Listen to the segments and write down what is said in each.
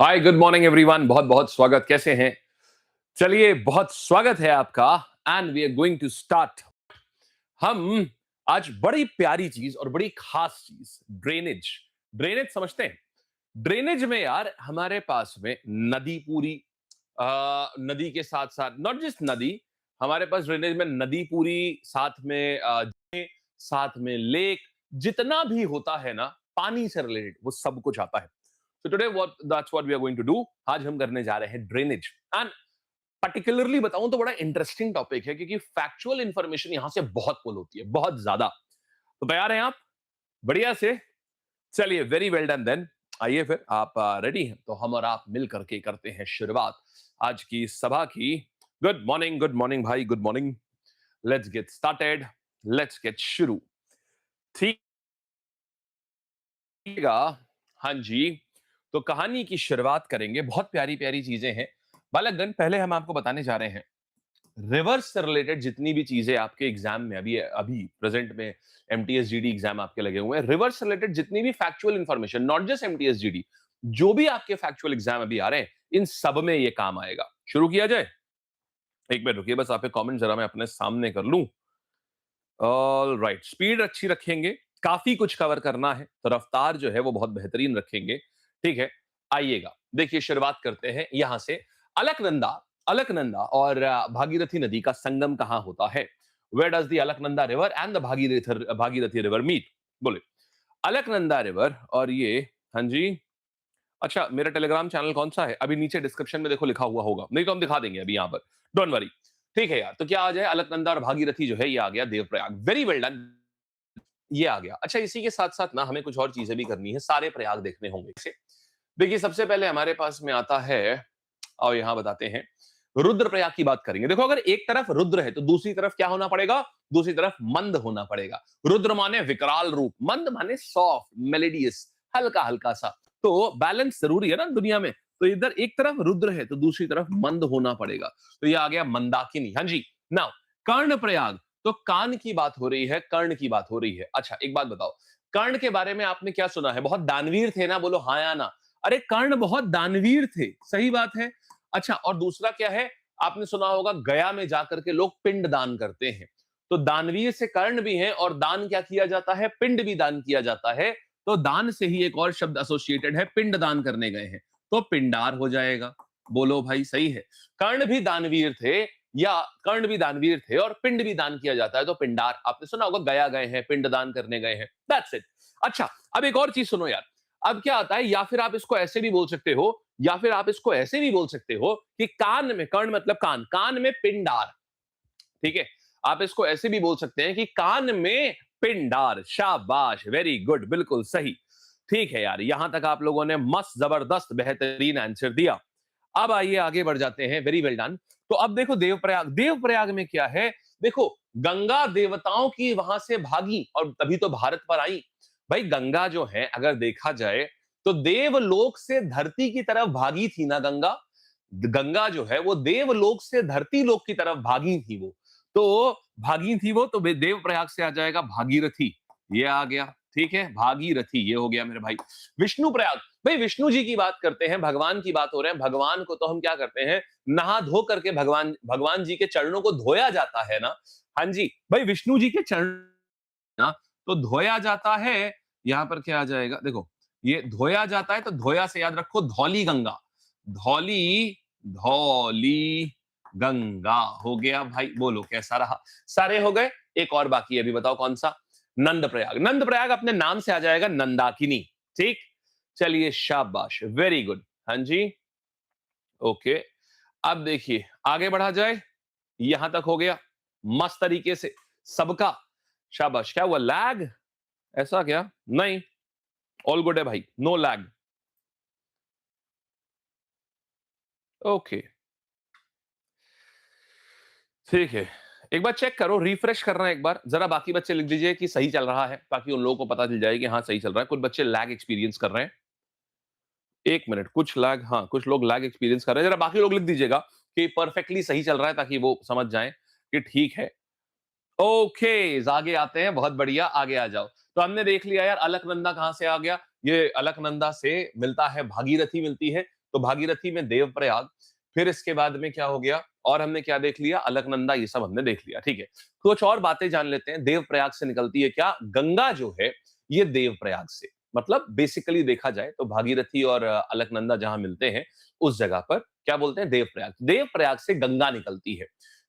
Hi good morning everyone, बहुत बहुत स्वागत। कैसे हैं? चलिए, बहुत स्वागत है आपका and we are going to start. हम आज बड़ी प्यारी चीज और बड़ी खास चीज, ड्रेनेज। ड्रेनेज समझते हैं? ड्रेनेज में यार हमारे पास में नदी पूरी, नदी के साथ साथ नॉट जस्ट नदी, हमारे पास ड्रेनेज में नदी पूरी, साथ में साथ में लेक, जितना भी होता है ना पानी से रिलेटेड, वो सब कुछ आता है। So today that's what we are going to do। आज हम करने जा रहे हैं ड्रेनेज एंड पर्टिकुलरली बताऊं तो बड़ा इंटरेस्टिंग टॉपिक है, क्योंकि फैक्चुअल इंफॉर्मेशन यहां से बहुत पुल होती है, बहुत ज्यादा। तो तैयार हैं आप? बढ़िया से। चलिए, वेरी वेल डन देन। आइए फिर, आप रेडी हैं तो हम और आप मिल करके करते हैं शुरुआत आज की सभा की। गुड मॉर्निंग भाई, good morning. Let's get started, let's get शुरू। ठीक है? हाँ जी। तो कहानी की शुरुआत करेंगे, बहुत प्यारी प्यारी चीजें हैं बालकगण। पहले हम आपको बताने जा रहे हैं रिवर्स से रिलेटेड जितनी भी चीजें आपके एग्जाम में अभी अभी प्रेजेंट में एमटीएस जीडी एग्जाम आपके लगे हुए हैं, रिवर्स से रिलेटेड जितनी भी factual information, not just MTS GD, जो भी आपके फैक्चुअल एग्जाम अभी आ रहे हैं, इन सब में ये काम आएगा। शुरू किया जाए? एक मिनट रुकिए, बस आपके कमेंट जरा मैं अपने सामने कर लूं। ऑल राइट, स्पीड अच्छी रखेंगे, काफी कुछ कवर करना है तो रफ्तार जो है वो बहुत बेहतरीन रखेंगे। ठीक है, आइएगा। देखिए, शुरुआत करते हैं यहां से। अलकनंदा, अलकनंदा और भागीरथी नदी का संगम कहां होता है? Where does the Alaknanda river and the Bhagirathi river meet? बोले। अलकनंदा रिवर और ये, हाँ जी। अच्छा, मेरा टेलीग्राम चैनल कौन सा है? अभी नीचे डिस्क्रिप्शन में देखो लिखा हुआ होगा, नहीं तो हम दिखा देंगे अभी यहाँ पर। Don't worry. ठीक है यार, तो क्या आ जाए? अलकनंदा और भागीरथी जो है ये आ गया देवप्रयाग। वेरी वेल डन, ये आ गया। अच्छा, इसी के साथ साथ ना हमें कुछ और चीजें भी करनी है, सारे प्रयाग देखने होंगे इसे। देखिए, सबसे पहले हमारे पास में आता है, और यहां बताते हैं, रुद्रप्रयाग की बात करेंगे। देखो, अगर एक तरफ रुद्र है तो दूसरी तरफ क्या होना पड़ेगा? दूसरी तरफ मंद होना पड़ेगा। रुद्र माने विकराल रूप, मंद माने सॉफ्ट, मेलेडियस, हल्का हल्का सा। तो बैलेंस जरूरी है ना दुनिया में। तो इधर एक तरफ रुद्र है तो दूसरी तरफ मंद होना पड़ेगा। तो ये आ गया मंदाकिनी। हाँ जी। नाउ, कर्ण प्रयाग, तो कान की बात हो रही है, कर्ण की बात हो रही है। अच्छा, एक बात बताओ, कर्ण के बारे में आपने क्या सुना है? बहुत दानवीर थे ना? बोलो हाँ या ना। अरे, कर्ण बहुत दानवीर थे, सही बात है। अच्छा, और दूसरा क्या है? आपने सुना होगा गया में जाकर के लोग पिंड दान करते हैं। तो दानवीर से कर्ण भी हैं, और दान क्या किया जाता है? पिंड भी दान किया जाता है। तो दान से ही एक और शब्द एसोसिएटेड है, पिंड दान करने गए हैं, तो पिंडार हो जाएगा। बोलो भाई, सही है। कर्ण भी दानवीर थे, या कर्ण भी दानवीर थे और पिंड भी दान किया जाता है, तो पिंडार। आपने सुना होगा गया गए हैं, पिंड दान करने गए हैं। That's it. अच्छा, अब एक और चीज सुनो यार। अब क्या आता है, या फिर आप इसको ऐसे भी बोल सकते हो, या फिर आप इसको ऐसे भी बोल सकते हो कि कान में, कर्ण मतलब कान, कान में पिंडार। ठीक है, आप इसको ऐसे भी बोल सकते हैं कि कान में पिंडार। शाबाश, वेरी गुड, बिल्कुल सही। ठीक है यार, यहां तक आप लोगों ने मस्त जबरदस्त बेहतरीन आंसर दिया। अब आइए आगे बढ़ जाते हैं, वेरी वेल डन। तो अब देखो, देवप्रयाग, देवप्रयाग में क्या है? देखो, गंगा देवताओं की वहां से भागी और तभी तो भारत पर आई। भाई, गंगा जो है अगर देखा जाए तो देवलोक से धरती की तरफ भागी थी ना गंगा। गंगा जो है वो देवलोक से धरती लोक की तरफ भागी थी वो। तो भागी थी वो, तो देवप्रयाग से आ जाएगा भागीरथी। ये आ गया। ठीक है, भागीरथी ये हो गया मेरे भाई। विष्णु प्रयाग, भाई विष्णु जी की बात करते हैं, भगवान की बात हो रहे हैं। भगवान को तो हम क्या करते हैं? नहा धो करके भगवान भगवान जी के चरणों को धोया जाता है ना। हाँ जी, भाई विष्णु जी के चरण ना, तो धोया जाता है। यहां पर क्या आ जाएगा? देखो, ये धोया जाता है तो धोया से याद रखो धौली गंगा। धौली, धौली गंगा हो गया भाई। बोलो कैसा रहा? सारे हो गए, एक और बाकी है, अभी बताओ कौन सा? नंद प्रयाग। नंद प्रयाग अपने नाम से आ जाएगा, नंदाकिनी। ठीक, चलिए शाबाश, वेरी गुड। हाँ जी, ओके। अब देखिए, आगे बढ़ा जाए। यहां तक हो गया मस्त तरीके से सबका। शाबाश। क्या हुआ? लैग? ऐसा क्या? नहीं, ऑल गुड है भाई, नो लैग। ओके, ठीक है। एक बार चेक करो, रिफ्रेश करना है एक बार जरा। बाकी बच्चे लिख दीजिए कि सही चल रहा है, ताकि उन लोगों को पता चल जाए कि हाँ सही चल रहा है। कुछ बच्चे लैग एक्सपीरियंस कर रहे हैं। एक मिनट, कुछ लैग, हाँ कुछ लोग लैग एक्सपीरियंस कर रहे हैं। जरा बाकी लोग लिख दीजिएगा कि परफेक्टली सही चल रहा है, ताकि वो समझ जाएं कि ठीक है। ओके, आगे आते हैं, बहुत बढ़िया, आगे आ जाओ। तो हमने देख लिया यार, अलकनंदा कहां से आ गया? ये अलकनंदा से मिलता है, भागीरथी मिलती है। तो भागीरथी में देवप्रयाग, फिर इसके बाद में क्या हो गया, और हमने क्या देख लिया, अलकनंदा, ये सब हमने देख लिया, ठीक है। कुछ और बातें जान लेते हैं। देवप्रयाग से निकलती है क्या, गंगा जो है ये देवप्रयाग से, मतलब बेसिकली देखा जाए तो भागीरथी और अलकनंदा जहां मिलते हैं उस जगह पर क्या बोलते हैं, देवप्रयाग। देवप्रयाग से गंगा निकलती है।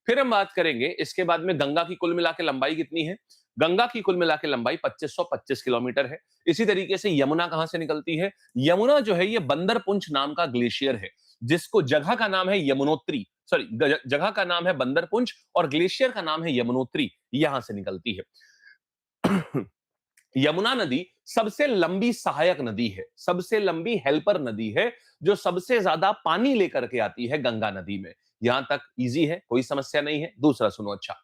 फिर हम बात करेंगे इसके बाद में गंगा की कुल मिला के लंबाई कितनी है। गंगा की कुल मिला के लंबाई 2525 किलोमीटर है। इसी तरीके से यमुना कहां से निकलती है, यमुना जो है ये बंदरपुंछ नाम का ग्लेशियर है, जिसको जगह का नाम है यमुनोत्री, सॉरी जगह का नाम है बंदरपुंछ और ग्लेशियर का नाम है यमुनोत्री, यहां से निकलती है। यमुना नदी सबसे लंबी सहायक नदी है, सबसे लंबी हेल्पर नदी है, जो सबसे ज्यादा पानी लेकर के आती है गंगा नदी में। यहां तक इजी है, कोई समस्या नहीं है। दूसरा सुनो अच्छा,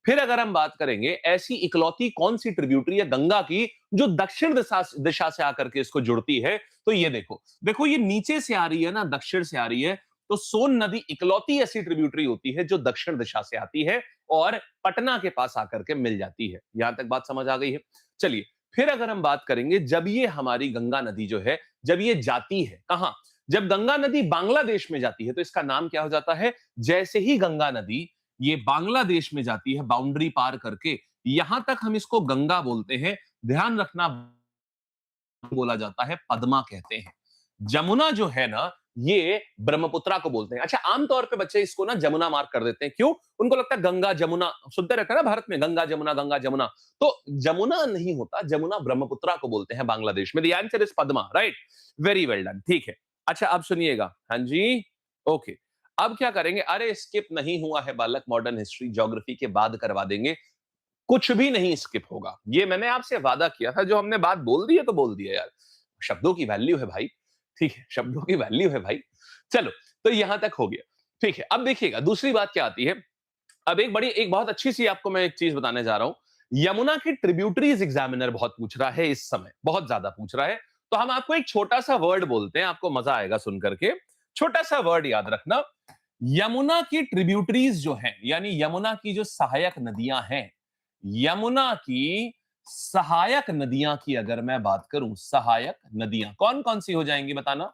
फिर अगर हम बात करेंगे ऐसी इकलौती कौन सी ट्रिब्यूटरी है गंगा की जो दक्षिण दिशा दिशा से आकर के इसको जुड़ती है, तो ये देखो, देखो ये नीचे से आ रही है ना, दक्षिण से आ रही है, तो सोन नदी इकलौती ऐसी ट्रिब्यूटरी होती है जो दक्षिण दिशा से आती है और पटना के पास आकर के मिल जाती है। यहां तक बात समझ आ गई है। चलिए, फिर अगर हम बात करेंगे जब ये हमारी गंगा नदी जो है, जब ये जाती है कहां, जब गंगा नदी बांग्लादेश में जाती है तो इसका नाम क्या हो जाता है, जैसे ही गंगा नदी ये बांग्लादेश में जाती है बाउंड्री पार करके, यहां तक हम इसको गंगा बोलते हैं। ध्यान रखना, बोला जाता है पद्मा कहते हैं। जमुना जो है ना, ये ब्रह्मपुत्रा को बोलते हैं। अच्छा, आमतौर पे बच्चे इसको ना जमुना मार्क कर देते हैं, क्यों, उनको लगता है गंगा जमुना, सुनते रहते हैं ना भारत में गंगा जमुना गंगा जमुना, तो जमुना नहीं होता, जमुना ब्रह्मपुत्रा को बोलते हैं बांग्लादेश में। The answer is Padma, right, very well done, ठीक है। अच्छा अब सुनिएगा, हाँ जी, ओके। अब क्या करेंगे, अरे स्किप नहीं हुआ है बालक, मॉडर्न हिस्ट्री ज्योग्राफी के बाद करवा देंगे, कुछ भी नहीं स्किप होगा, ये मैंने आपसे वादा किया था, जो हमने बात बोल दी है तो बोल दी है यार, शब्दों की वैल्यू है भाई, ठीक है, शब्दों की वैल्यू है भाई। चलो, तो यहां तक हो गया, ठीक है। अब देखिएगा दूसरी बात क्या आती है। अब एक बहुत अच्छी सी आपको मैं एक चीज बताने जा रहा हूं। यमुना की ट्रिब्यूटरीज एग्जामिनर बहुत पूछ रहा है इस समय, बहुत ज्यादा पूछ रहा है, तो हम आपको एक छोटा सा वर्ड बोलते हैं, आपको मजा आएगा सुन करके। छोटा सा वर्ड याद रखना, यमुना की ट्रिब्यूटरीज जो हैं, यानी यमुना की जो सहायक नदियां हैं, यमुना की सहायक नदियां की अगर मैं बात करूं, सहायक नदियां कौन कौन सी हो जाएंगी बताना,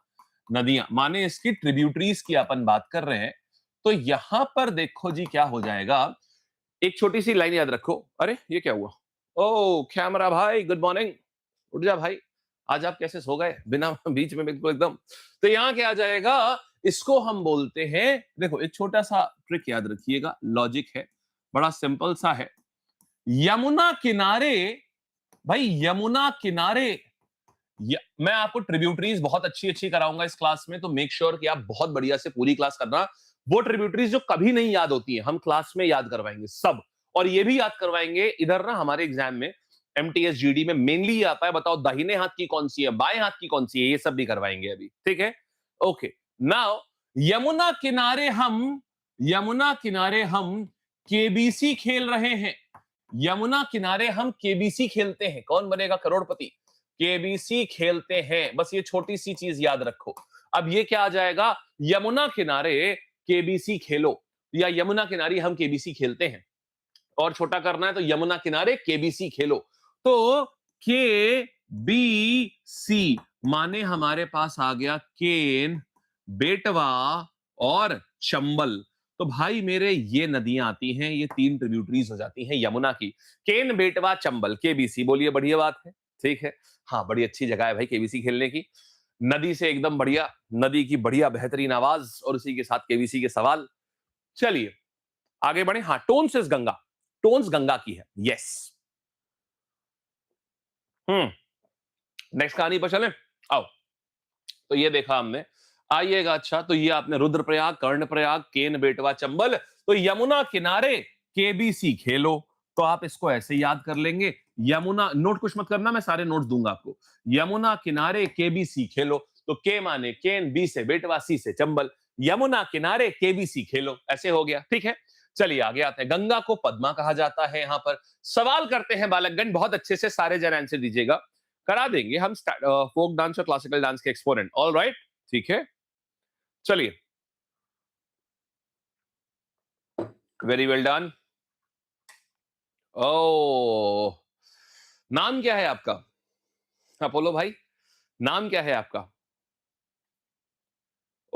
नदियां माने इसकी ट्रिब्यूटरीज की अपन बात कर रहे हैं, तो यहां पर देखो जी क्या हो जाएगा। एक छोटी सी लाइन याद रखो, अरे ये क्या हुआ, ओ कैमरा भाई गुड मॉर्निंग, उठ जा भाई, आज आप कैसे सो गए बिना बीच में बिल्कुल एकदम। तो यहां क्या आ जाएगा, इसको हम बोलते हैं, देखो एक छोटा सा ट्रिक याद रखिएगा, लॉजिक है, बड़ा सिंपल सा है। यमुना किनारे, भाई यमुना किनारे, मैं आपको ट्रिब्यूटरीज बहुत अच्छी अच्छी कराऊंगा इस क्लास में, तो मेक श्योर कि आप बहुत बढ़िया से पूरी क्लास करना। वो ट्रिब्यूटरीज जो कभी नहीं याद होती है, हम क्लास में याद करवाएंगे सब, और ये भी याद करवाएंगे इधर ना हमारे एग्जाम में, एमटीएस जीडी में मेनली आता है, बताओ दाहिने हाथ की कौन सी है, बाएं हाथ की कौन सी है, ये सब भी करवाएंगे अभी, ठीक है। ओके, नाउ यमुना किनारे हम, यमुना किनारे हम केबीसी खेल रहे हैं, यमुना किनारे हम केबीसी खेलते हैं, कौन बनेगा करोड़पति, केबीसी खेलते हैं, बस ये छोटी सी चीज याद रखो। अब ये क्या आ जाएगा, यमुना किनारे केबीसी खेलो, या यमुना किनारे हम केबीसी खेलते हैं, और छोटा करना है तो यमुना किनारे केबीसी खेलो, तो के बी सी माने हमारे पास आ गया केन, बेटवा और चंबल। तो भाई मेरे ये नदियां आती हैं, ये तीन ट्रिब्यूटरीज हो जाती हैं यमुना की, केन बेटवा चंबल केबीसी, बोलिए बढ़िया बात है, ठीक है। हाँ बड़ी अच्छी जगह है भाई केबीसी खेलने की, नदी से एकदम बढ़िया, नदी की बढ़िया बेहतरीन आवाज और उसी के साथ केबीसी के सवाल। चलिए आगे बढ़े, हाँ टोन्स इज गंगा, टोन्स गंगा की है, यस। नेक्स्ट कहानी पर चले, आओ। तो ये देखा हमने, आइएगा, अच्छा तो ये आपने रुद्रप्रयाग, कर्णप्रयाग, केन बेटवा चंबल, तो यमुना किनारे केबीसी खेलो, तो आप इसको ऐसे याद कर लेंगे, यमुना, नोट कुछ मत करना, मैं सारे नोट्स दूंगा आपको, यमुना किनारे केबीसी खेलो, तो के माने केन, बी से बेटवा, सी से चंबल, यमुना किनारे केबीसी खेलो, ऐसे हो गया, ठीक है। चलिए आगे आते हैं, गंगा को पद्मा कहा जाता है, यहां पर सवाल करते हैं बालकगण, बहुत अच्छे से सारे जन आंसर दीजिएगा, करा देंगे हम फोक डांस और क्लासिकल डांस के एक्सपोनेंट, ऑल राइट, ठीक है। चलिए, वेरी वेल डन। ओ, नाम क्या है आपका, अपोलो भाई, नाम क्या है आपका,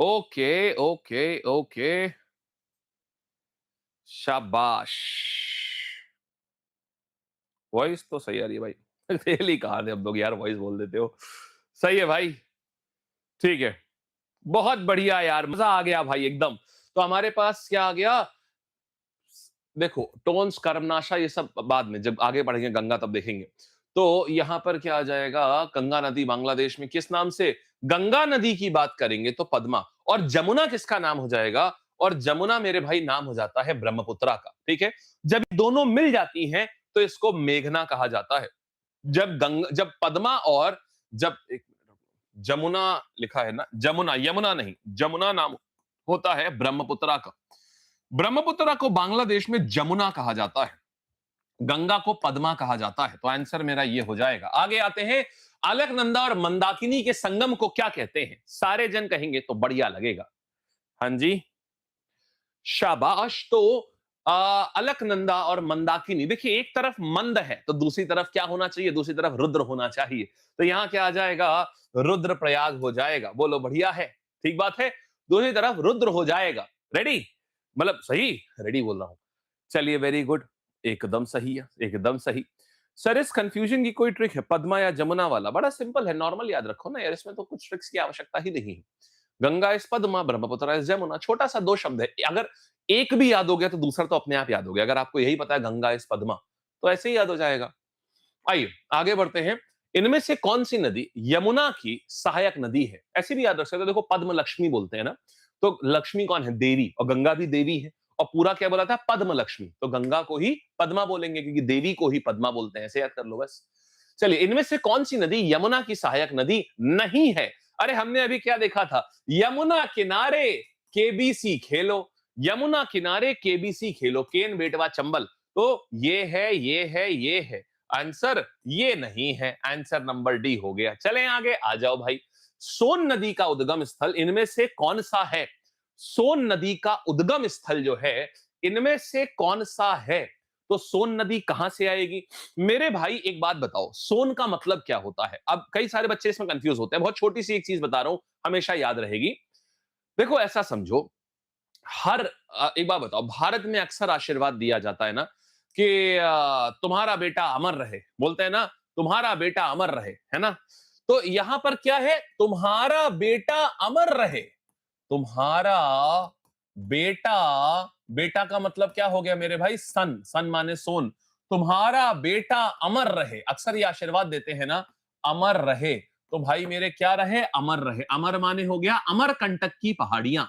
ओके, ओके, ओके। शाबाश। वॉइस तो सही आ रही है भाई। फेल ही कहा थे हम लोग यार, वॉइस बोल देते हो। सही है भाई, ठीक है। बहुत बढ़िया यार, मजा आ गया भाई एकदम। तो हमारे पास क्या आ गया? देखो, टोन्स, कर्मनाशा ये सब बाद में जब आगे बढ़ेंगे गंगा तब देखेंगे। तो यहां पर क्या आ जाएगा? गंगा नदी बांग्लादेश में किस नाम से? गंगा नदी की बात करेंगे तो पद्मा। और जमुना किसका नाम हो जाएगा? और जमुना मेरे भाई नाम हो जाता है ब्रह्मपुत्रा का। ठीक है, जब ये दोनों मिल जाती हैं तो इसको मेघना कहा जाता है। जब पद्मा और जब एक जमुना लिखा है ना, जमुना, यमुना नहीं, जमुना नाम होता है ब्रह्मपुत्रा का। ब्रह्मपुत्रा को बांग्लादेश में जमुना कहा जाता है, गंगा को पद्मा कहा जाता है। तो आंसर मेरा ये हो जाएगा। आगे आते हैं, अलकनंदा और मंदाकिनी के संगम को क्या कहते हैं? सारे जन कहेंगे तो बढ़िया लगेगा। हाँ जी, शाबाश। तो अलकनंदा और मंदाकिनी, देखिए एक तरफ मंद है तो दूसरी तरफ क्या होना चाहिए? दूसरी तरफ रुद्र होना चाहिए। तो यहां क्या आ जाएगा? रुद्र प्रयाग हो जाएगा। बोलो बढ़िया है, ठीक बात है। दूसरी तरफ रुद्र हो जाएगा। रेडी? मतलब सही, रेडी बोल रहा हूं। चलिए, वेरी गुड, एकदम सही है, एकदम सही। सर, इस कंफ्यूजन की कोई ट्रिक है? पद्मा या जमुना वाला बड़ा सिंपल है, नॉर्मल याद रखो ना यार, इसमें तो कुछ ट्रिक्स की आवश्यकता ही नहीं है। गंगा इस पद्मा, ब्रह्मपुत्र इस जमुना, छोटा सा दो शब्द है। अगर एक भी याद हो गया तो दूसरा तो अपने आप याद हो गया। अगर आपको यही पता है गंगा इस पद्मा, तो ऐसे ही याद हो जाएगा। आइए आगे बढ़ते हैं। इनमें से कौन सी नदी यमुना की सहायक नदी है? ऐसे भी याद रख सकते हो। देखो, पद्म लक्ष्मी बोलते हैं ना, तो लक्ष्मी कौन है? देवी। और गंगा भी देवी है। और पूरा क्या बोला था? पद्म लक्ष्मी। तो गंगा को ही पद्मा बोलेंगे क्योंकि देवी को ही पद्मा बोलते हैं। ऐसे याद कर लो बस। चलिए, इनमें से कौन सी नदी यमुना की सहायक नदी नहीं है? अरे हमने अभी क्या देखा था? यमुना किनारे केबीसी खेलो, यमुना किनारे केबीसी खेलो, केन बेटवा चंबल। तो ये है, ये है, ये है। आंसर ये नहीं है। आंसर नंबर डी हो गया। चलें आगे, आ जाओ भाई। सोन नदी का उद्गम स्थल इनमें से कौन सा है? सोन नदी का उद्गम स्थल जो है, इनमें से कौन सा है? तो सोन नदी कहां से आएगी? मेरे भाई एक बात बताओ, सोन का मतलब क्या होता है? अब कई सारे बच्चे इसमें कंफ्यूज होते हैं। बहुत छोटी सी एक चीज बता रहा हूं, हमेशा याद रहेगी। देखो, ऐसा समझो, एक बात बताओ, भारत में अक्सर आशीर्वाद दिया जाता है ना कि तुम्हारा बेटा अमर रहे, बोलते हैं ना, तुम्हारा बेटा अमर रहे, है ना? तो यहां पर क्या है? तुम्हारा बेटा अमर रहे। तुम्हारा बेटा, बेटा का मतलब क्या हो गया मेरे भाई? सन, सन माने सोन। तुम्हारा बेटा अमर रहे, अक्सर ये आशीर्वाद देते हैं ना, अमर रहे। तो भाई मेरे क्या रहे? अमर रहे। अमर माने हो गया अमरकंटक की पहाड़ियां।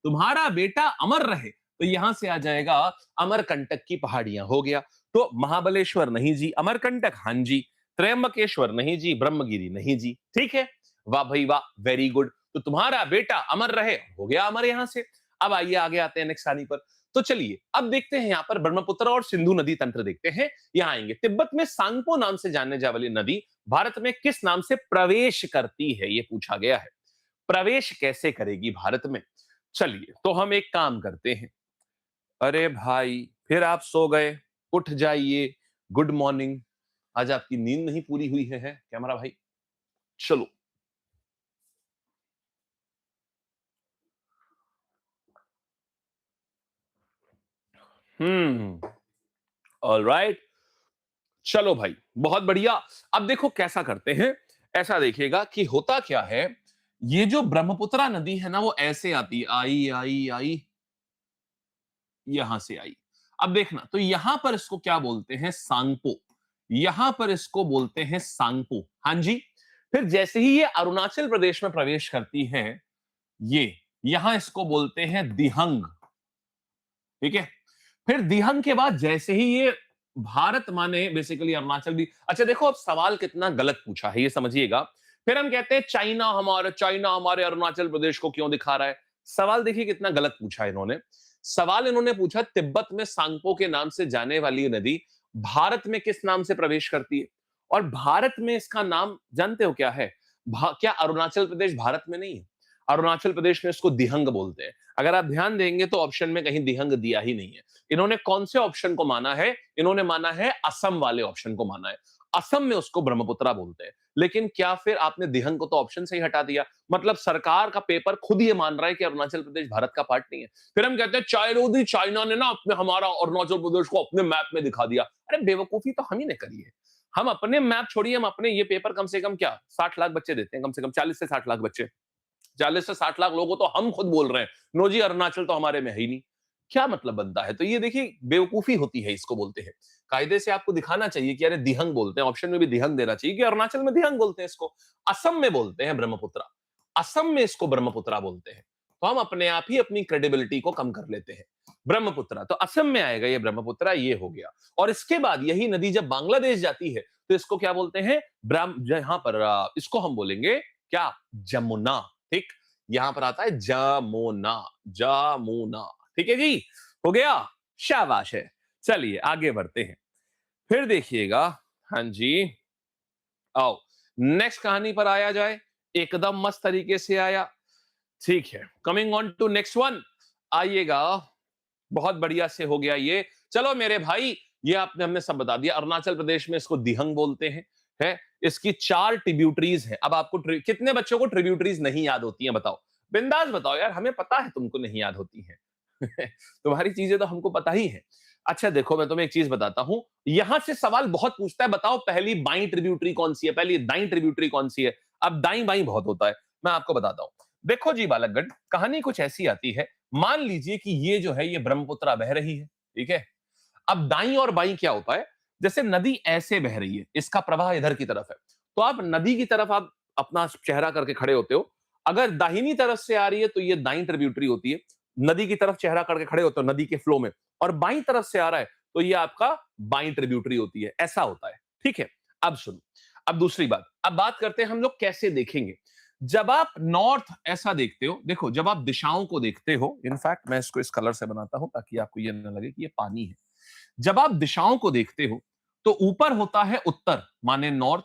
तुम्हारा बेटा अमर रहे, तो यहां से आ जाएगा अमरकंटक की पहाड़ियां, हो गया। तो महाबलेश्वर नहीं जी, अमरकंटक हां जी, त्रयंबकेश्वर नहीं जी, ब्रह्मगिरी नहीं जी। ठीक है, वाह भाई वाह, वेरी गुड। तो तुम्हारा बेटा अमर रहे हो गया अमर यहां से। अब आइए आगे आते हैं नेक्स्ट सानी पर। तो चलिए अब देखते हैं यहां पर ब्रह्मपुत्र और सिंधु नदी तंत्र देखते हैं। यहां आएंगे, तिब्बत में सांगपो नाम से जानने जा वाली नदी भारत में किस नाम से प्रवेश करती है? ये पूछा गया है। प्रवेश कैसे करेगी भारत में? चलिए, तो हम एक काम करते हैं। अरे भाई, फिर आप सो गए? उठ जाइए, गुड मॉर्निंग। आज आपकी नींद नहीं पूरी हुई है कैमरा भाई? चलो। ऑलराइट, चलो भाई, बहुत बढ़िया। अब देखो कैसा करते हैं, ऐसा देखिएगा कि होता क्या है। ये जो ब्रह्मपुत्रा नदी है ना, वो ऐसे आती, आई आई आई, यहां से आई। अब देखना, तो यहां पर इसको क्या बोलते हैं? सांगपो। यहां पर इसको बोलते हैं सांगपो, हाँ जी। फिर जैसे ही ये अरुणाचल प्रदेश में प्रवेश करती है, ये यहां इसको बोलते हैं दिहंग। ठीक है, फिर दिहंग के बाद जैसे ही ये भारत माने बेसिकली अरुणाचल भी, अच्छा देखो अब सवाल कितना गलत पूछा है ये समझिएगा। फिर हम कहते हैं चाइना हमारे अरुणाचल प्रदेश को क्यों दिखा रहा है? सवाल देखिए कितना गलत पूछा है इन्होंने। सवाल इन्होंने पूछा, तिब्बत में सांगपो के नाम से जाने वाली ये नदी भारत में किस नाम से प्रवेश करती है? और भारत में इसका नाम जानते हो क्या है? क्या अरुणाचल प्रदेश भारत में नहीं है? अरुणाचल प्रदेश में इसको दिहंग बोलते हैं। अगर आप ध्यान देंगे तो ऑप्शन में कहीं दिहंग दिया ही नहीं है। इन्होंने कौन से ऑप्शन को माना है? इन्होंने माना है असम वाले ऑप्शन को माना है। असम में उसको ब्रह्मपुत्रा बोलते हैं। लेकिन क्या फिर आपने दिहंग को तो ऑप्शन से ही हटा दिया? मतलब सरकार का पेपर खुद ये मान रहा है कि अरुणाचल प्रदेश भारत का पार्ट नहीं है। फिर हम कहते हैं चाइना ने ना अपने हमारा अरुणाचल प्रदेश को अपने मैप में दिखा दिया। अरे बेवकूफी तो हम ही ने करी है। हम अपने मैप छोड़िए, हम अपने ये पेपर कम से कम क्या 60 लाख बच्चे देते हैं, कम से कम 40 से 60 लाख बच्चे, 40 से 60 लाख लोगों को तो हम खुद बोल रहे हैं नो जी अरुणाचल तो हमारे में है ही नहीं। क्या मतलब बनता है? तो ये देखिए बेवकूफी होती है, इसको बोलते हैं। कायदे से आपको दिखाना चाहिए कि अरे दिहंग बोलते हैं, ऑप्शन में भी दिहंग देना चाहिए कि अरुणाचल में दिहंग बोलते हैं इसको, असम में बोलते हैं ब्रह्मपुत्रा, असम में इसको ब्रह्मपुत्रा बोलते हैं। तो हम अपने आप ही अपनी क्रेडिबिलिटी को कम कर लेते हैं। ब्रह्मपुत्रा तो असम में आएगा, ये ब्रह्मपुत्रा ये हो गया। और इसके बाद यही नदी जब बांग्लादेश जाती है तो इसको क्या बोलते हैं? यहां पर इसको हम बोलेंगे क्या? जमुना। ठीक, यहां पर आता है जमुना, जमुना। ठीक है जी, हो गया, शाबाश है। चलिए आगे बढ़ते हैं। फिर देखिएगा, हाँ जी, आओ नेक्स्ट कहानी पर आया जाए। एकदम मस्त तरीके से आया। ठीक है, coming on to next one, आइएगा। बहुत बढ़िया से हो गया ये। चलो मेरे भाई, ये आपने हमने सब बता दिया। अरुणाचल प्रदेश में इसको दिहंग बोलते हैं, है। इसकी 4 ट्रिब्यूटरीज हैं। अब आपको कितने बच्चों को ट्रिब्यूटरीज नहीं याद होती हैं बताओ? बिंदास बताओ यार, हमें पता है तुमको नहीं याद होती हैं। तुम्हारी चीजें तो हमको पता ही है। अच्छा देखो, मैं तुम्हें एक चीज बताता हूं। यहां से सवाल बहुत पूछता है, बताओ पहली बाई ट्रिब्यूटरी कौन सी है, पहली दाई ट्रिब्यूटरी कौन सी है। अब दाई बाई बहुत होता है, मैं आपको बताता हूं। देखो जी बालकगण, कहानी कुछ ऐसी आती है। मान लीजिए कि ये जो है ये ब्रह्मपुत्रा बह रही है, ठीक है। अब दाई और बाई क्या होता है? जैसे नदी ऐसे बह रही है, इसका प्रवाह इधर की तरफ है, तो आप नदी की तरफ आप अपना चेहरा करके खड़े होते हो। अगर दाहिनी तरफ से आ रही है तो ये दाई ट्रिब्यूटरी होती है, नदी की तरफ चेहरा करके खड़े होते हो नदी के फ्लो में, और बाई तरफ से आ रहा है तो ये आपका बाई ट्रिब्यूटरी होती है। ऐसा होता है, ठीक है। अब सुनो, अब दूसरी बात, अब बात करते हैं हम लोग कैसे देखेंगे। जब आप नॉर्थ ऐसा देखते हो, देखो जब आप दिशाओं को देखते हो, इनफैक्ट मैं इसको इस कलर से बनाता हूं ताकि आपको ये न लगे कि ये पानी है। जब आप दिशाओं को देखते हो तो ऊपर होता है उत्तर माने नॉर्थ,